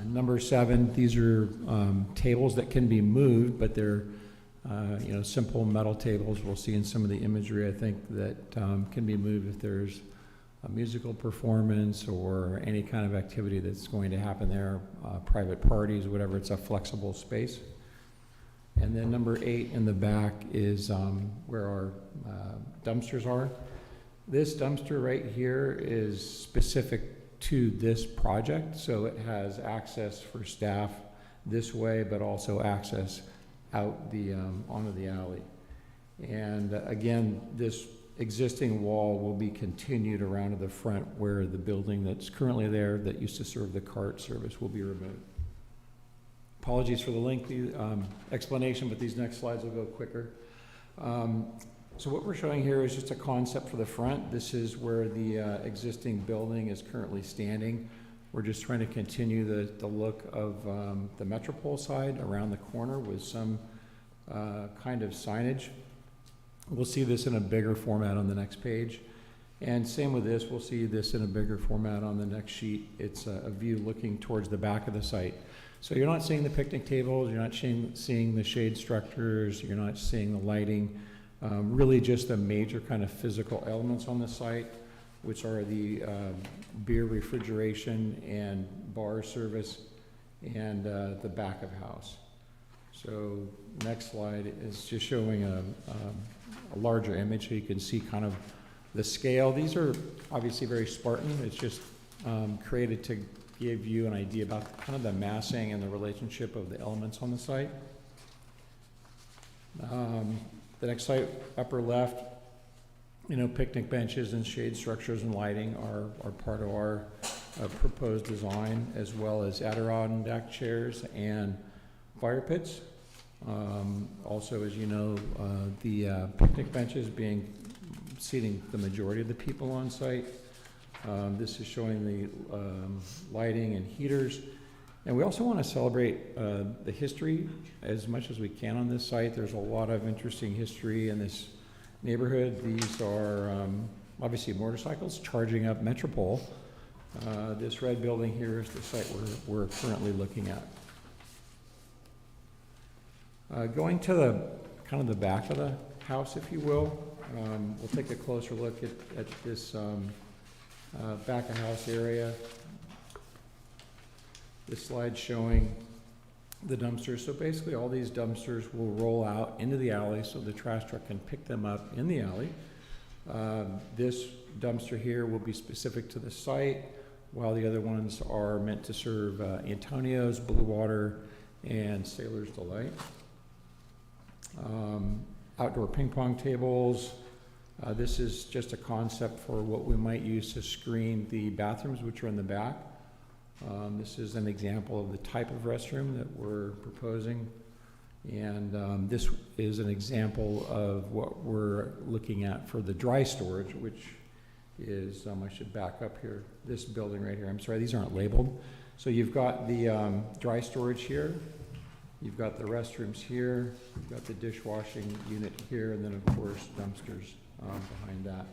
Number 7, these are tables that can be moved, but they're simple metal tables. We'll see in some of the imagery, I think, that can be moved if there's a musical performance or any kind of activity that's going to happen there, private parties, whatever. It's a flexible space. And then number 8 in the back is where our dumpsters are. This dumpster right here is specific to this project, so it has access for staff this way, but also access out the onto the alley. And again, this existing wall will be continued around to the front, where the building that's currently there that used to serve the cart service will be removed. Apologies for the lengthy explanation, but these next slides will go quicker. So what we're showing here is just a concept for the front. This is where the existing building is currently standing. We're just trying to continue the look of the Metropole side around the corner with some kind of signage. We'll see this in a bigger format on the next page. And same with this, we'll see this in a bigger format on the next sheet. It's a view looking towards the back of the site. So you're not seeing the picnic tables, you're not seeing the shade structures, you're not seeing the lighting. Really just the major kind of physical elements on the site, which are the beer refrigeration and bar service and the back of house. So next slide is just showing a larger image so you can see kind of the scale. These are obviously very Spartan. It's just created to give you an idea about kind of the massing and the relationship of the elements on the site. The next slide, upper left, picnic benches and shade structures and lighting are part of our proposed design, as well as Adirondack chairs and fire pits. Also, as you know, the picnic benches seating the majority of the people on site. This is showing the lighting and heaters. And we also want to celebrate the history as much as we can on this site. There's a lot of interesting history in this neighborhood. These are obviously motorcycles charging up Metropole. This red building here is the site we're currently looking at. Going to the, kind of the back of the house, if you will, we'll take a closer look at this back of house area. This slide showing the dumpsters. So basically all these dumpsters will roll out into the alley so the trash truck can pick them up in the alley. This dumpster here will be specific to the site, while the other ones are meant to serve Antonio's, Blue Water, and Sailor's Delight. Outdoor ping pong tables. This is just a concept for what we might use to screen the bathrooms, which are in the back. This is an example of the type of restroom that we're proposing. And this is an example of what we're looking at for the dry storage, which is, I should back up here, this building right here. I'm sorry, these aren't labeled. So you've got the dry storage here. You've got the restrooms here. You've got the dishwashing unit here, and then of course dumpsters behind that.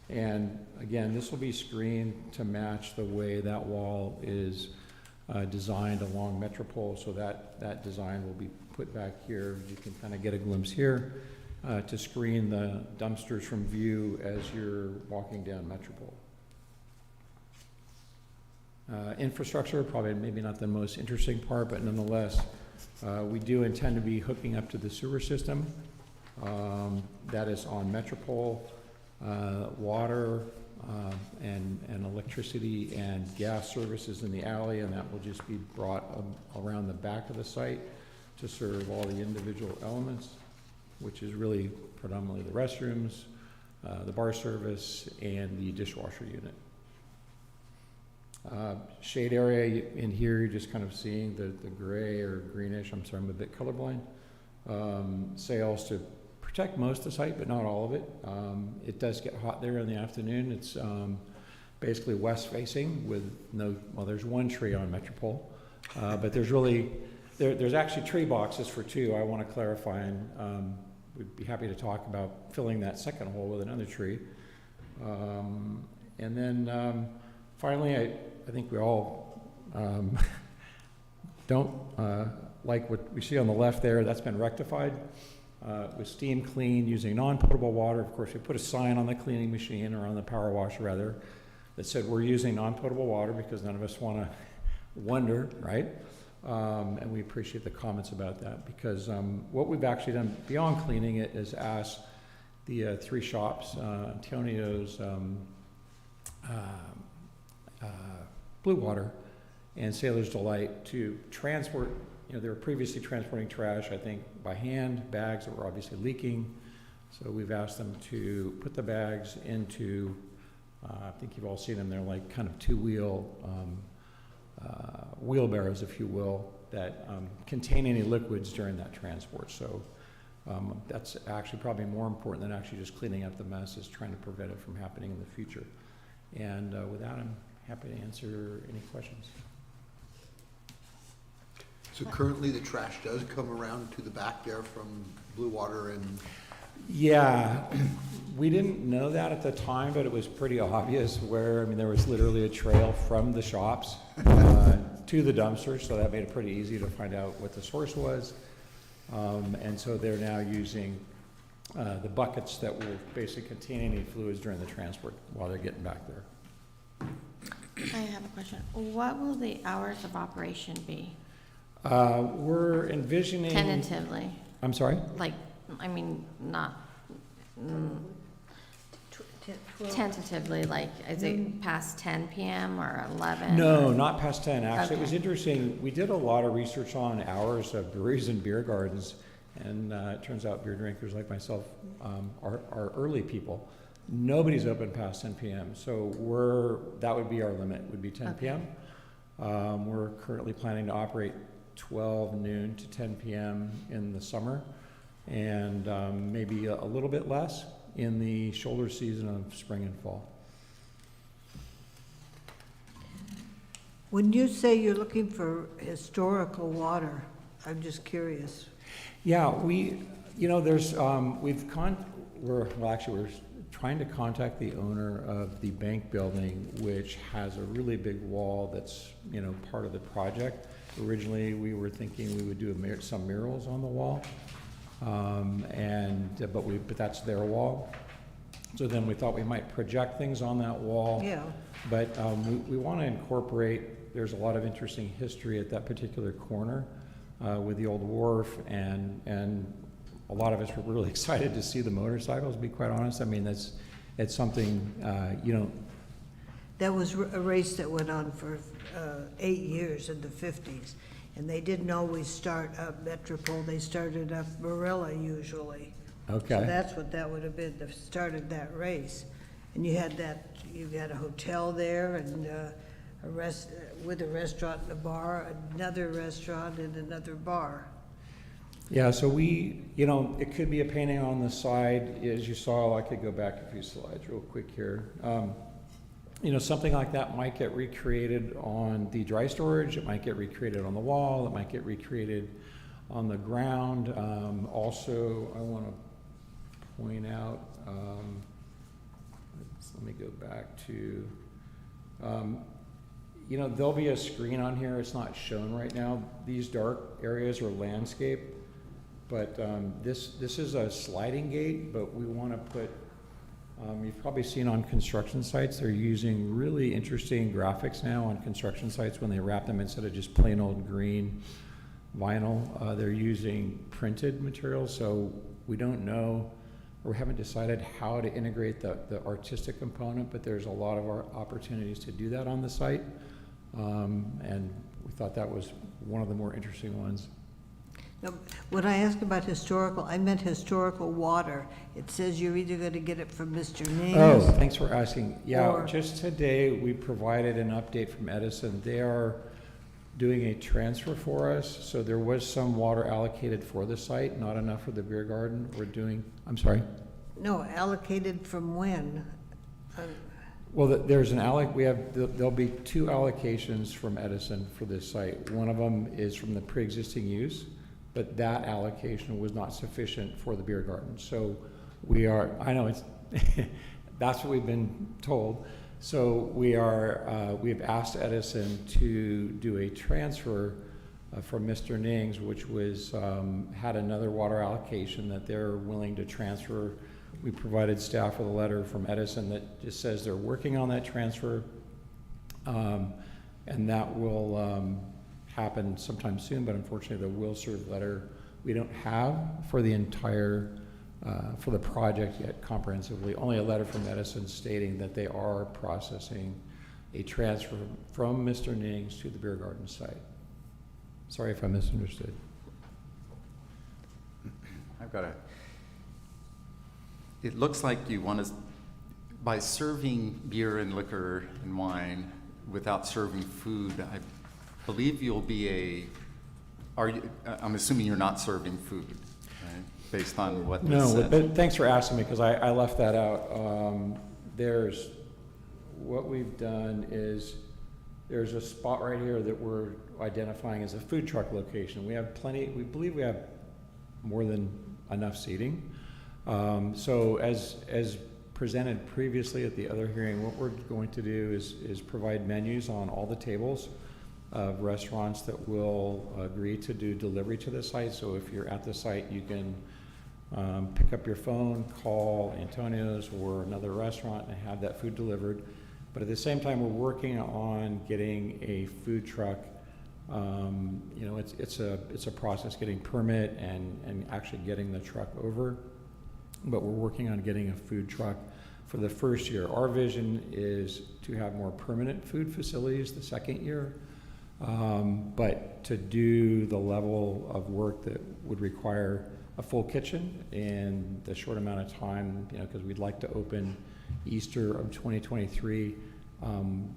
And again, this will be screened to match the way that wall is designed along Metropole, so that design will be put back here. You can kind of get a glimpse here to screen the dumpsters from view as you're walking down Metropole. Infrastructure, probably maybe not the most interesting part, but nonetheless, we do intend to be hooking up to the sewer system. That is on Metropole. Water and electricity and gas services in the alley, and that will just be brought around the back of the site to serve all the individual elements, which is really predominantly the restrooms, the bar service, and the dishwasher unit. Shade area in here, you're just kind of seeing the gray or greenish, I'm sorry, I'm a bit colorblind, sails to protect most of the site, but not all of it. It does get hot there in the afternoon. It's basically west facing with no, well, there's one tree on Metropole, but there's really, there's actually tree boxes for two. I want to clarify, and we'd be happy to talk about filling that second hole with another tree. And then finally, I think we all don't like what we see on the left there. That's been rectified. With steam clean using non-potable water. Of course, we put a sign on the cleaning machine, or on the power wash rather, that said we're using non-potable water because none of us want to wonder, right? And we appreciate the comments about that, because what we've actually done beyond cleaning it is ask the three shops, Antonio's, Blue Water, and Sailor's Delight, to transport. You know, they were previously transporting trash, I think, by hand, bags that were obviously leaking. So we've asked them to put the bags into, I think you've all seen them, they're like kind of two-wheel wheelbarrows, if you will, that contain any liquids during that transport. So that's actually probably more important than actually just cleaning up the mess, is trying to prevent it from happening in the future. And with that, I'm happy to answer any questions. So currently, the trash does come around to the back there from Blue Water and... Yeah, we didn't know that at the time, but it was pretty obvious where, I mean, there was literally a trail from the shops to the dumpster, so that made it pretty easy to find out what the source was. And so they're now using the buckets that will basically contain any fluids during the transport while they're getting back there. I have a question. What will the hours of operation be? We're envisioning... Tentatively. I'm sorry? Like, I mean, not... tentatively, like, is it past 10 p.m. or 11? No, not past 10. Actually, It was Okay. interesting. We did a lot of research on hours of breweries and beer gardens, and it turns out beer drinkers like myself are early people. Nobody's open past 10 p.m., so that would be our limit, would be 10 p.m. We're currently planning to operate 12 noon to 10 p.m. in the summer, and maybe a little bit less in the shoulder season of spring and fall. When you say you're looking for historical water, I'm just curious. Yeah, there's, we're trying to contact the owner of the bank building, which has a really big wall that's, part of the project. Originally, we were thinking we would do some murals on the wall, but that's their wall. So then we thought we might project things on that wall. Yeah. But we want to incorporate, there's a lot of interesting history at that particular corner with the old wharf, and a lot of us were really excited to see the motorcycles, to be quite honest. I mean, it's something, That was a race that went on for 8 years in the 50s. And they didn't always start up Metropole, they started up Barilla usually. Okay. So that's what that would have been, the start of that race. And you had a hotel there and with a restaurant and a bar, another restaurant and another bar. Yeah, so it could be a painting on the side. As you saw, I could go back a few slides real quick here. Something like that might get recreated on the dry storage. It might get recreated on the wall. It might get recreated on the ground. Also, I want to point out, let me go back to, there'll be a screen on here. It's not shown right now. These dark areas are landscape, but this is a sliding gate, but we want to put, you've probably seen on construction sites, they're using really interesting graphics now on construction sites when they wrap them instead of just plain old green vinyl. They're using printed materials, so we don't know, or we haven't decided how to integrate the artistic component, but there's a lot of our opportunities to do that on the site. And we thought that was one of the more interesting ones. Now, when I asked about historical, I meant historical water. It says you're either going to get it from Mr. Nings. Oh, thanks for asking. Yeah, or- just today we provided an update from Edison. They are doing a transfer for us, so there was some water allocated for the site, not enough for the beer garden. I'm sorry? No, allocated from when? Well, there's there'll be 2 allocations from Edison for this site. One of them is from the pre-existing use, but that allocation was not sufficient for the beer garden. So I know that's what we've been told. So we've asked Edison to do a transfer from Mr. Nings, which had another water allocation that they're willing to transfer. We provided staff with a letter from Edison that just says they're working on that transfer, and that will happen sometime soon, but unfortunately the will serve letter we don't have for the entire, for the project yet comprehensively, only a letter from Edison stating that they are processing a transfer from Mr. Nings to the beer garden site. Sorry if I misunderstood. It looks like you want to, by serving beer and liquor and wine without serving food, I believe you'll be I'm assuming you're not serving food, right? Based on what this No, said. but thanks for asking me, because I left that out. What we've done is, there's a spot right here that we're identifying as a food truck location. We believe we have more than enough seating. So as presented previously at the other hearing, what we're going to do is provide menus on all the tables of restaurants that will agree to do delivery to the site. So if you're at the site, you can pick up your phone, call Antonio's or another restaurant and have that food delivered. But at the same time, we're working on getting a food truck. It's a process getting permit and actually getting the truck over. But we're working on getting a food truck for the first year. Our vision is to have more permanent food facilities the second year. But to do the level of work that would require a full kitchen in the short amount of time, because we'd like to open Easter of 2023.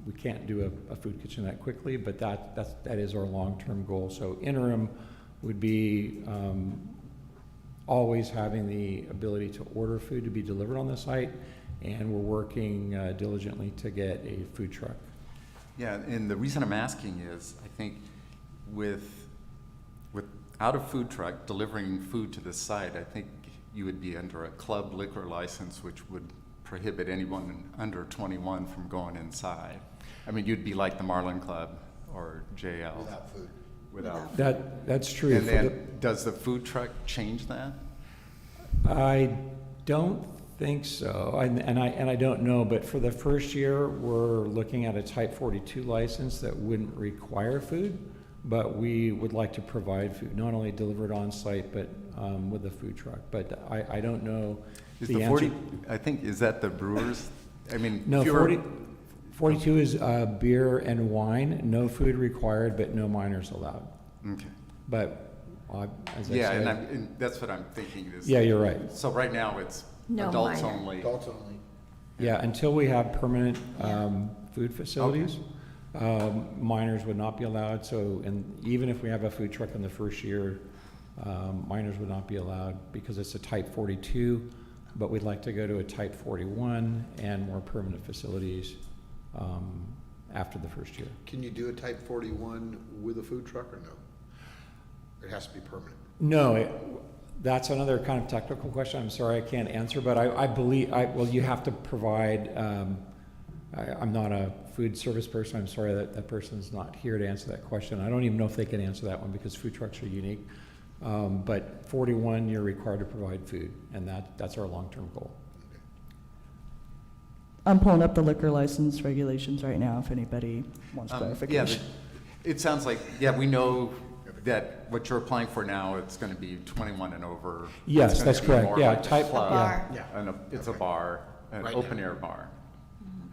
We can't do a food kitchen that quickly, but that is our long-term goal. So interim would be always having the ability to order food to be delivered on the site, and we're working diligently to get a food truck. Yeah, and the reason I'm asking is, I think without a food truck delivering food to the site, I think you would be under a club liquor license, which would prohibit anyone under 21 from going inside. I mean, you'd be like the Marlin Club or JL. Without food. without. That's true. And For then, does the food truck change that? I don't think so, and I don't know, but for the first year, we're looking at a Type 42 license that wouldn't require food, but we would like to provide food, not only delivered on-site, but with a food truck. But I don't know Is the the answer. 40, I think, is that the brewers? I mean, No, fewer- 42 is beer and wine, no food required, but no minors allowed. Okay. But as I Yeah, said, and that's what I'm thinking is. Yeah, you're right. So right now, it's No adults minor. only. Adults only. yeah, until we have permanent food facilities, minors would not be allowed. So, and even if we have a food truck in the first year, minors would not be allowed because it's a Type 42. But we'd like to go to a Type 41 and more permanent facilities after the first year. Can you do a Type 41 with a food truck or no? It has to be permanent. No, that's another kind of technical question. I'm sorry I can't answer, but I believe, well, you have to provide, I'm not a food service person. I'm sorry that that person's not here to answer that question. I don't even know if they can answer that one because food trucks are unique. But 41, you're required to provide food, and that's our long-term goal. I'm pulling up the liquor license regulations right now if anybody wants Yeah, clarification. it sounds like, yeah, we know that what you're applying for now, it's going to be 21 and over. Yes, It's gonna that's be correct. more Yeah, like a type- club, bar. Yeah. It's a bar, an Right open now. air bar.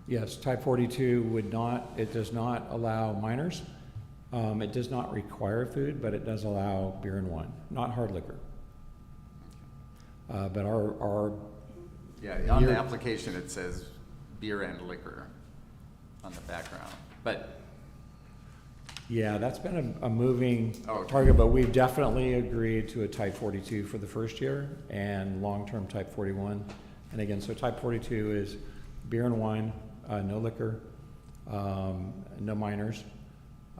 Yes, Type 42 would not, it does not allow minors. It does not require food, but it does allow beer and wine, not hard liquor. But our Yeah, on the You're- application, it says beer and liquor on the background, but yeah, that's been a moving Oh, okay. target, but we've definitely agreed to a Type 42 for the first year and long-term Type 41. And again, so Type 42 is beer and wine, no liquor, no minors,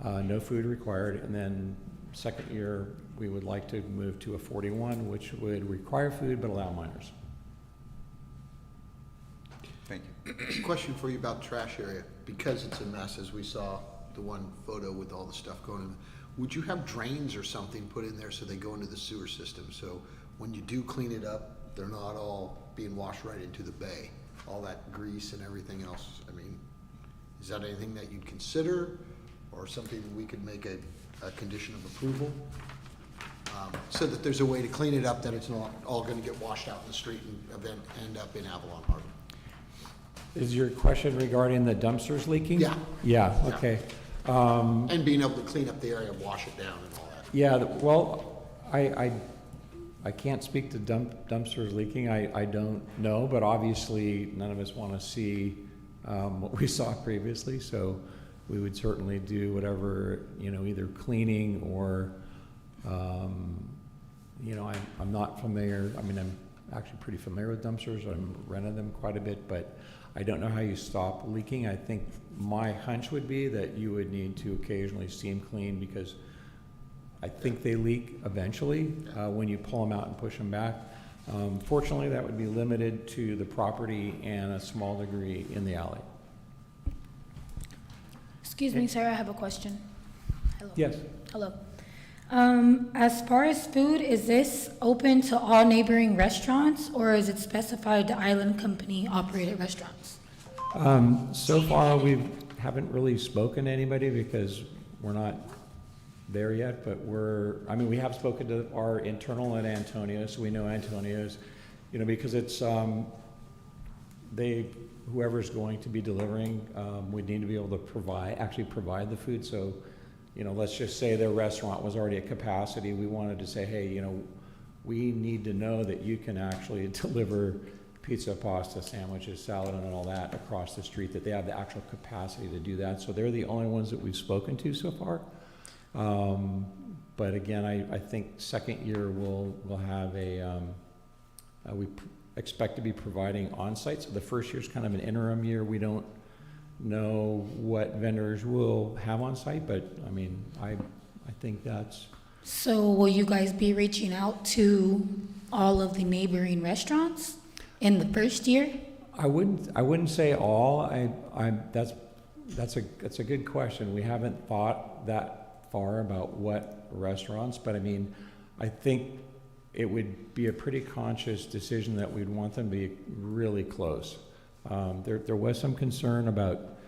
no food required. And then second year, we would like to move to a 41, which would require food but allow minors. thank you. Question for you about trash area, because it's a mess, as we saw the one photo with all the stuff going in. Would you have drains or something put in there so they go into the sewer system? So when you do clean it up, they're not all being washed right into the bay, all that grease and everything else. I mean, is that anything that you'd consider or something we could make a condition of approval? So that there's a way to clean it up, that it's not all gonna get washed out in the street and end up in Avalon Harbor. Is your question regarding the dumpsters leaking? Yeah. Yeah, Yeah. okay. And being able to clean up the area, wash it down and all that. Yeah, well, I can't speak to dumpsters leaking. I don't know, but obviously none of us want to see what we saw previously. So we would certainly do whatever, either cleaning or, I'm not familiar. I mean, I'm actually pretty familiar with dumpsters. I'm renting them quite a bit, but I don't know how you stop leaking. I think my hunch would be that you would need to occasionally steam clean because I think they leak eventually when you pull them out and push them back. Fortunately, that would be limited to the property and a small degree in the alley. Excuse me, sir, I have a question. Hello. Yes. Hello. As far as food, is this open to all neighboring restaurants, or is it specified to Island Company operated restaurants? So far, we haven't really spoken to anybody because we're not there yet, but we have spoken to our internal at Antonio, so we know Antonio's, because it's, whoever's going to be delivering, would need to be able to provide the food. So, let's just say their restaurant was already at capacity. We wanted to say, hey, we need to know that you can actually deliver pizza, pasta, sandwiches, salad, and all that across the street, that they have the actual capacity to do that. So they're the only ones that we've spoken to so far. But again, I think second year we'll have expect to be providing on-site. So the first year is kind of an interim year. We don't know what vendors will have on site, but I think that's. So will you guys be reaching out to all of the neighboring restaurants in the first year? I wouldn't say all. That's a good question. We haven't thought that far about what restaurants, but I mean, I think it would be a pretty conscious decision that we'd want them to be really close. There was some concern about,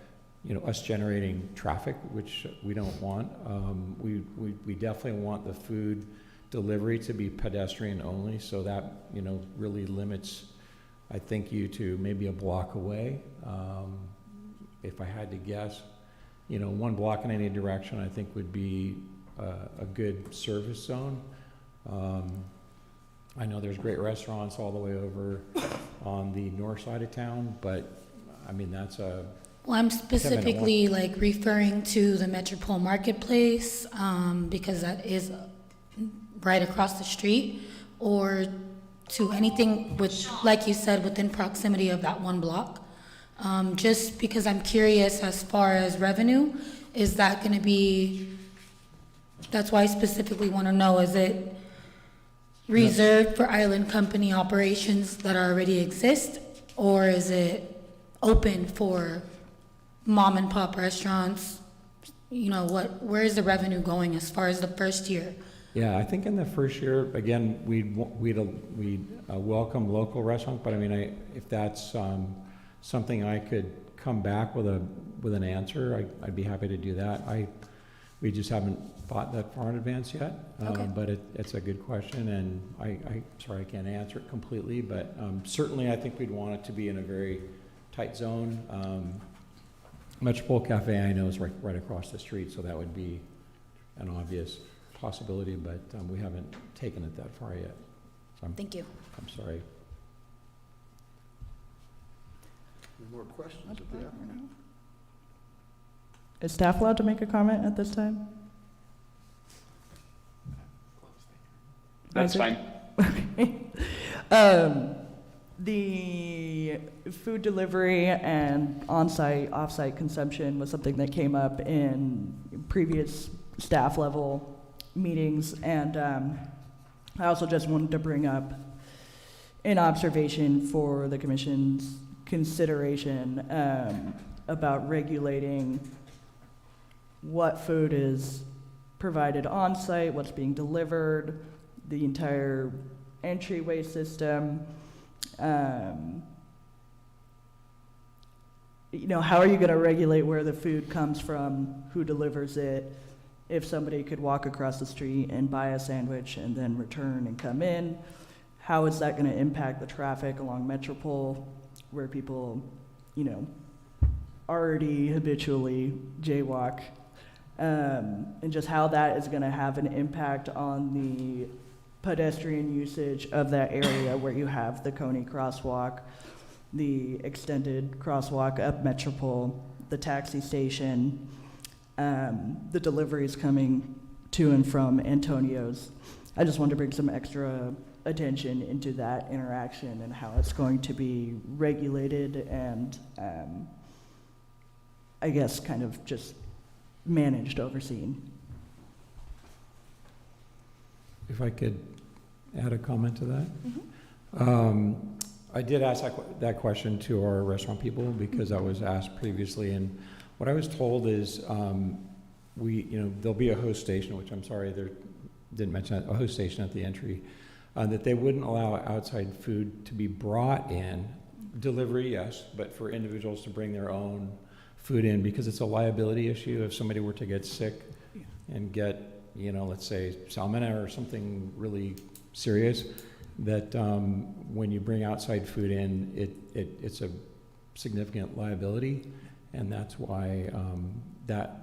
you know, us generating traffic, which we don't want. We definitely want the food delivery to be pedestrian only, so that, you know, really limits, I think, you to maybe a block away. If I had to guess, you know, 1 block in any direction, I think would be a good service zone. I know there's great restaurants all the way over on the north side of town, but I mean, that's a... Well, I'm specifically like referring to the Metropole Marketplace, because that is right across the street, or to anything which, like you said, within proximity of that 1 block. Just because I'm curious as far as revenue, is that going to be, that's why I specifically want to know, is it reserved for island company operations that already exist, or is it open for mom and pop restaurants? You know, where is the revenue going as far as the first year? Yeah, I think in the first year, again, we'd welcome local restaurants, but I mean, if that's something I could come back with an answer, I'd be happy to do that. We just haven't thought that far in advance yet, Okay. but it's a good question, and sorry I can't answer it completely, but certainly I think we'd want it to be in a very tight zone. Metropole Cafe, I know, is right across the street, so that would be an obvious possibility, but we haven't taken it that far yet. So Thank you. I'm sorry. Any more questions of the applicant? Is staff allowed to make a comment at this time? That's fine. The food delivery and on-site, off-site consumption was something that came up in previous staff level meetings, and I also just wanted to bring up an observation for the commission's consideration about regulating what food is provided on-site, what's being delivered, the entire entryway system. You know, how are you going to regulate where the food comes from, who delivers it? If somebody could walk across the street and buy a sandwich and then return and come in, how is that going to impact the traffic along Metropole, where people, you know, already habitually jaywalk, and just how that is going to have an impact on the pedestrian usage of that area where you have the Coney crosswalk, the extended crosswalk up Metropole, the taxi station, the deliveries coming to and from Antonio's. I just wanted to bring some extra attention into that interaction and how it's going to be regulated and I guess kind of just managed, overseen. If I could add a comment to that? I did ask that question to our restaurant people because I was asked previously, and what I was told is there'll be a host station, which I'm sorry they didn't mention that, a host station at the entry, that they wouldn't allow outside food to be brought in. Delivery, yes, but for individuals to bring their own food in, because it's a liability issue. If somebody were to get sick and get, let's say salmonella or something really serious, that when you bring outside food in, it's a significant liability, and that's why that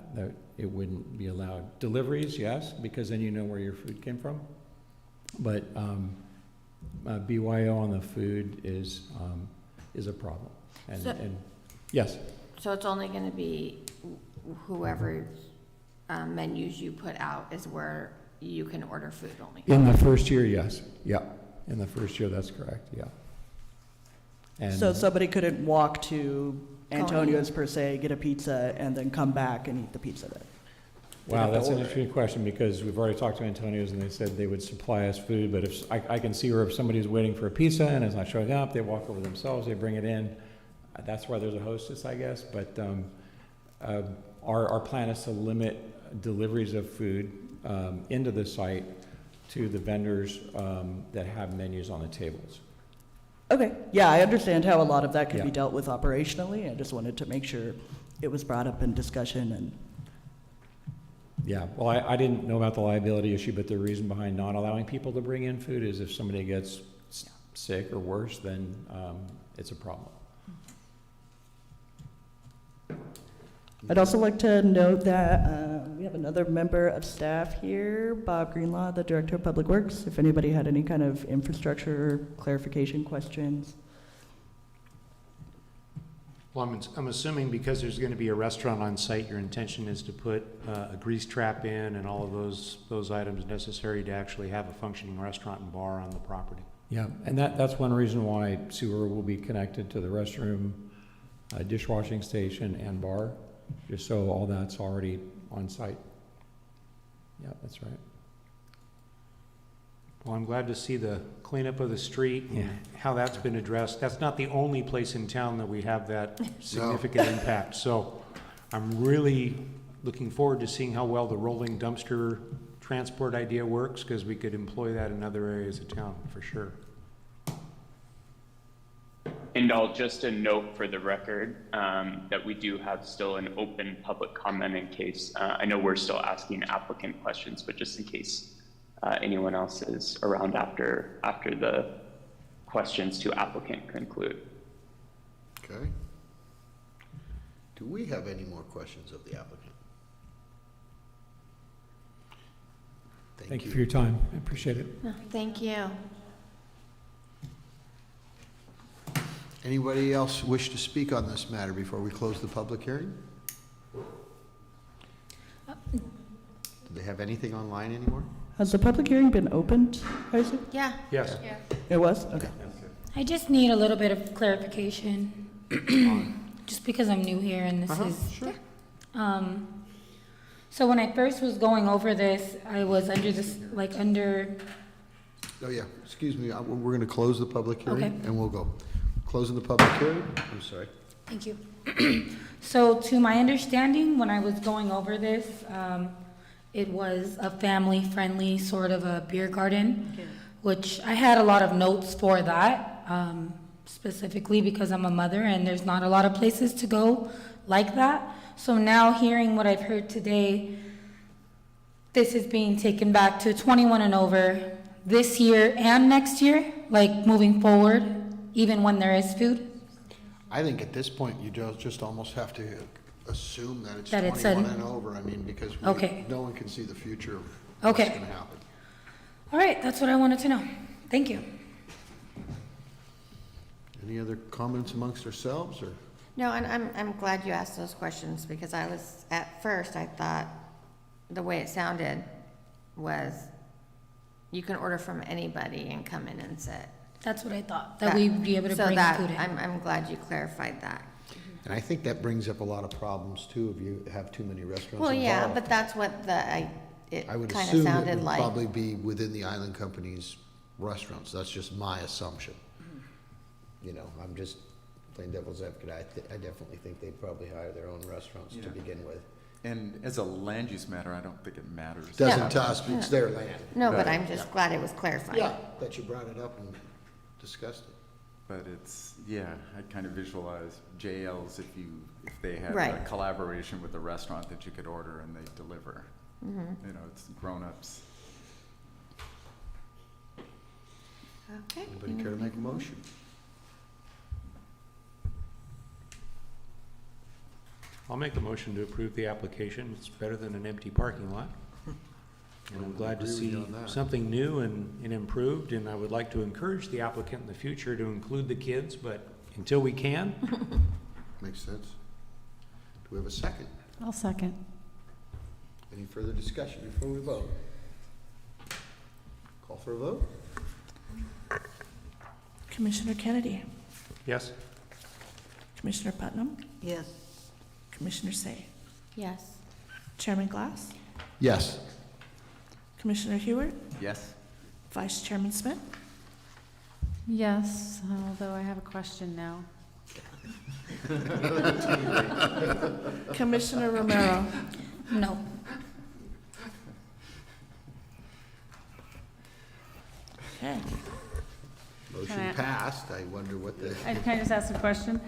it wouldn't be allowed. Deliveries, yes, because then you know where your food came from, but BYO on the food is a problem. And yes. So it's only going to be whoever menus you put out is where you can order food only? In the first year, yes. Yeah. In the first year, that's correct. Yeah. And so somebody couldn't walk to Antonio's per se, get a pizza, and then come back and eat the pizza there. Wow, that's an interesting question, because we've already talked to Antonio's and they said they would supply us food, but if I can see where if somebody's waiting for a pizza and it's not showing up, they walk over themselves, they bring it in. That's why there's a hostess, I guess. But our plan is to limit deliveries of food into the site to the vendors that have menus on the tables. Okay, yeah, I understand how a lot of that could be Yeah. dealt with operationally. I just wanted to make sure it was brought up in discussion and, Yeah, well, I didn't know about the liability issue, but the reason behind not allowing people to bring in food is if somebody gets sick or worse, then it's a problem. I'd also like to note that we have another member of staff here, Bob Greenlaw, the Director of Public Works, if anybody had any kind of infrastructure clarification questions. Well, I'm assuming because there's going to be a restaurant on site, your intention is to put a grease trap in and all of those items necessary to actually have a functioning restaurant and bar on the property. Yeah, and that's one reason why sewer will be connected to the restroom, dishwashing station, and bar, just so all that's already on site. Yeah, that's right. Well, I'm glad to see the cleanup of the street and how that's been addressed. That's not the only place in town that we have that significant impact. So I'm really looking forward to seeing how well the rolling dumpster transport idea works, because we could employ that in other areas of town for sure. And I'll just a note for the record that we do have still an open public comment in case, I know we're still asking applicant questions, but just in case anyone else is around after the questions to applicant conclude. Okay. Do we have any more questions of the applicant? Thank you for your time. I appreciate it. Thank you. Anybody else wish to speak on this matter before we close the public hearing? Do they have anything online anymore? Has the public hearing been opened, Isaac? Yeah. Yes. It was? Okay. I just need a little bit of clarification, just because I'm new here and this is. Sure. So when I first was going over this, I was under this, Oh, yeah, excuse me, we're going to close the public hearing, Okay. and we'll go. Closing the public hearing, I'm sorry. Thank you. So to my understanding, when I was going over this, it was a family-friendly sort of a beer garden, which I had a lot of notes for that, specifically because I'm a mother and there's not a lot of places to go like that. So now hearing what I've heard today, this is being taken back to 21 and over this year and next year, like moving forward, even when there is food? I think at this point, you just almost have to assume that it's That it's 21 a- and over, I mean, because Okay. no one can see the future of what's Okay. going to happen. All right, that's what I wanted to know. Thank you. Any other comments amongst ourselves, or? No, and I'm glad you asked those questions because at first I thought the way it sounded was you can order from anybody and come in and sit. That's what I thought, that we'd be able to bring food in. I'm glad you clarified that. And I think that brings up a lot of problems too, if you have too many restaurants Well, yeah, involved. but that's what it I would kind of assume it sounded would like. probably be within the Island Company's restaurants, that's just my assumption. You know, I'm just playing devil's advocate, I definitely think they'd probably hire their own restaurants to Yeah. begin with. And as a land use matter, I don't think it matters. Doesn't to us, it's their land. No, but Right. I'm just glad it was clarified. Yeah, that you brought it up and discussed it. But it's, yeah, I kind of visualize JLs if they had a Right. collaboration with the restaurant that you could order and they deliver. Mhm. You know, it's grown-ups. Okay. Anybody care to make a motion? I'll make a motion to approve the application. It's better than an empty parking lot. And I'm glad to Agree with see you on that. something new and improved, and I would like to encourage the applicant in the future to include the kids, but until we can. Makes sense. Do we have a second? I'll second. Any further discussion before we vote? Call for a vote? Commissioner Kennedy, Yes? Commissioner Putnam, Yes. Commissioner Say, Yes. Chairman Glass, Yes. Commissioner Hewitt, Yes? Vice Chairman Smith, Yes, although I have a question now. Commissioner Romero, No. Okay. Motion Can I- passed. I wonder what the, Can I just ask a question?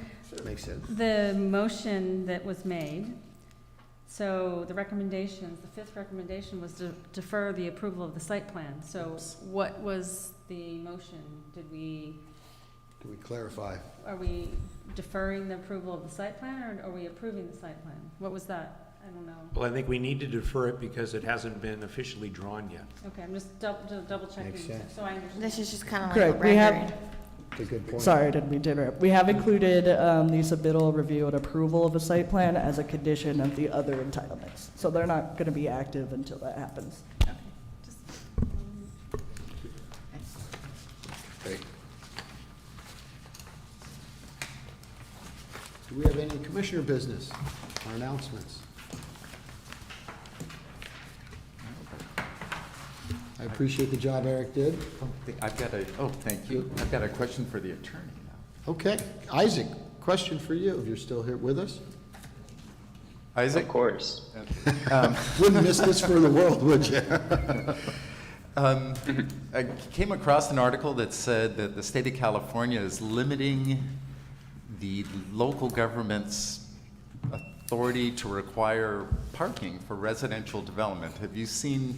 makes sense. The motion that was made, so the recommendations, the fifth recommendation was to defer the approval of the site plan. So what was the motion? Can we clarify? Are we deferring the approval of the site plan, or are we approving the site plan? What was that? I don't know. Well, I think we need to defer it because it hasn't been officially drawn yet. Okay, I'm just double checking, Makes sense. so I understand. This is just kind of like Correct. a We have, rendering. It's a good point. sorry, didn't mean to interrupt. We have included the submittal, review, and approval of a site plan as a condition of the other entitlements. So they're not going to be active until that happens. Great. Do we have any commissioner business or announcements? I appreciate the job Eric did. Thank you. I've got a question for the attorney now. Okay. Isaac, question for you, if you're still here with us. Isaac? Of course. Wouldn't miss this for the world, would you? I came across an article that said that the state of California is limiting the local government's authority to require parking for residential development. Have you seen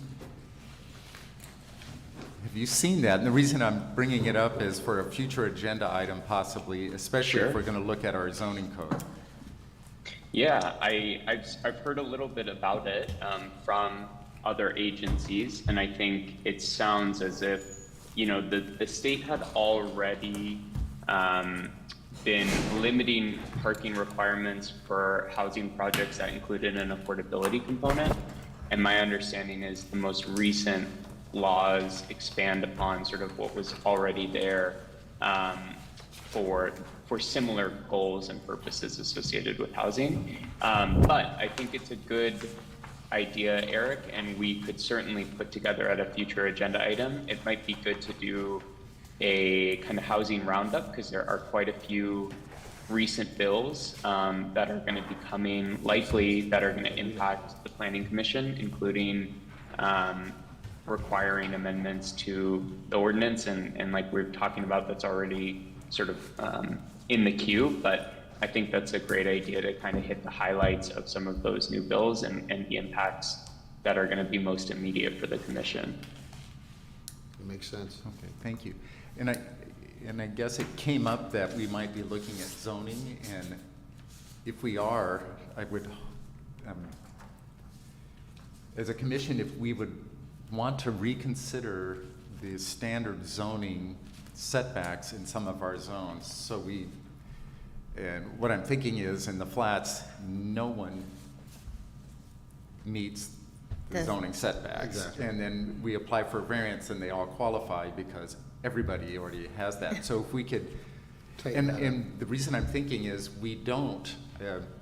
that? And the reason I'm bringing it up is for a future agenda item possibly, especially Sure. if we're going to look at our zoning code. Yeah, I've heard a little bit about it from other agencies, and I think it sounds as if, you know, the state had already been limiting parking requirements for housing projects that included an affordability component. And my understanding is the most recent laws expand upon sort of what was already there for similar goals and purposes associated with housing. But I think it's a good idea, Eric, and we could certainly put together at a future agenda item. It might be good to do a kind of housing roundup because there are quite a few recent bills that are going to be coming likely that are going to impact the Planning Commission, including requiring amendments to the ordinance, and like we're talking about, that's already sort of in the queue, but I think that's a great idea to kind of hit the highlights of some of those new bills and the impacts that are going to be most immediate for the commission. It makes sense. Okay, thank you. And I guess it came up that we might be looking at zoning, and if we are, I would, as a commission, if we would want to reconsider the standard zoning setbacks in some of our zones. So and what I'm thinking is in the flats, no one meets the zoning setbacks. Exactly. And then we apply for a variance and they all qualify because everybody already has that. So if we could, and the reason I'm thinking is we don't,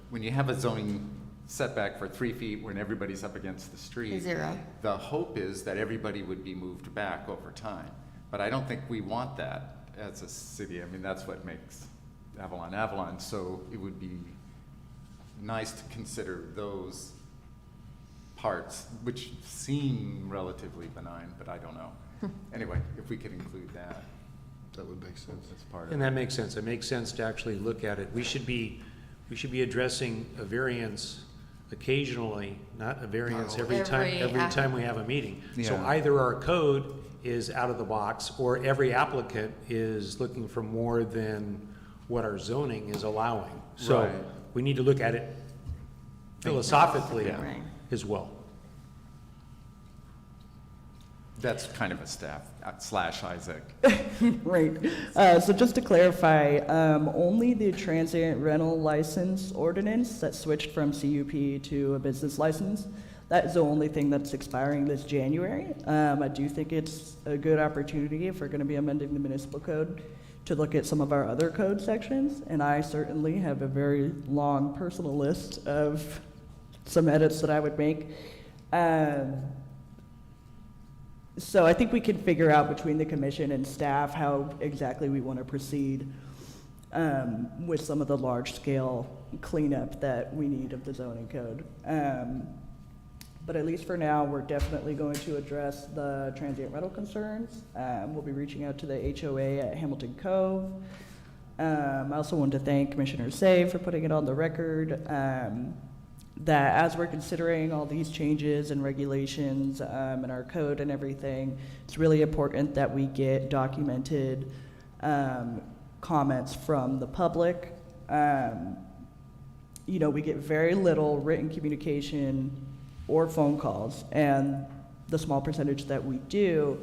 when you have a zoning setback for 3 feet when everybody's up against the street. Zero. The hope is that everybody would be moved back over time. But I don't think we want that as a city. I mean, that's what makes Avalon Avalon. So it would be nice to consider those parts, which seem relatively benign, but I don't know. Anyway, if we could include that. That would make sense. That's part of And it. that makes sense. It makes sense to actually look at it. We should be addressing a variance occasionally, not a variance every time we have a meeting. So Yeah. either our code is out of the box, or every applicant is looking for more than what our zoning is allowing. So Right. we need to look at it philosophically Yeah. Right. as well. That's kind of a staff / Isaac. Right. So just to clarify, only the transient rental license ordinance that switched from CUP to a business license, that is the only thing that's expiring this January. I do think it's a good opportunity if we're going to be amending the municipal code to look at some of our other code sections. And I certainly have a very long personal list of some edits that I would make. So I think we can figure out between the commission and staff how exactly we want to proceed with some of the large-scale cleanup that we need of the zoning code. But at least for now, we're definitely going to address the transient rental concerns. We'll be reaching out to the HOA at Hamilton Cove. I also wanted to thank Commissioner Say for putting it on the record, that as we're considering all these changes and regulations in our code and everything, it's really important that we get documented comments from the public. We get very little written communication or phone calls, and the small percentage that we do,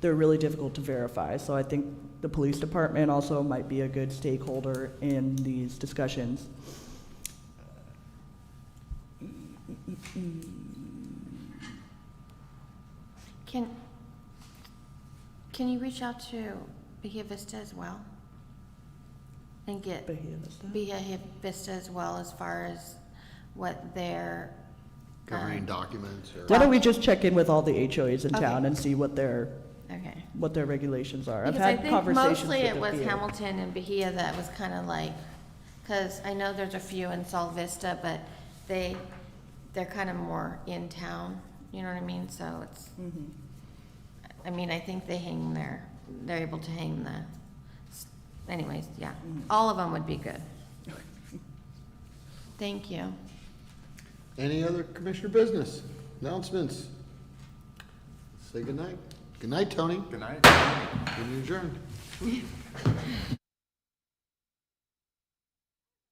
they're really difficult to verify. So I think the police department also might be a good stakeholder in these discussions. Can you reach out to Bahia Vista as well? And get Bahia Vista as well, as far as what their Governing documents or? Why don't we just check in with all the HOAs in Okay. town and see what their Okay. regulations are? I've Because I had think conversations mostly with it the was VA. Hamilton and Bahia that was kind of like, because I know there's a few in Sol Vista, but they're kind of more in town, you know what I mean? So it's, I mean, I think they're able to hang anyways, yeah. All of them would be good. Thank you. Any other commissioner business? Announcements? Say good night. Good night, Tony. Good night. Meeting adjourned.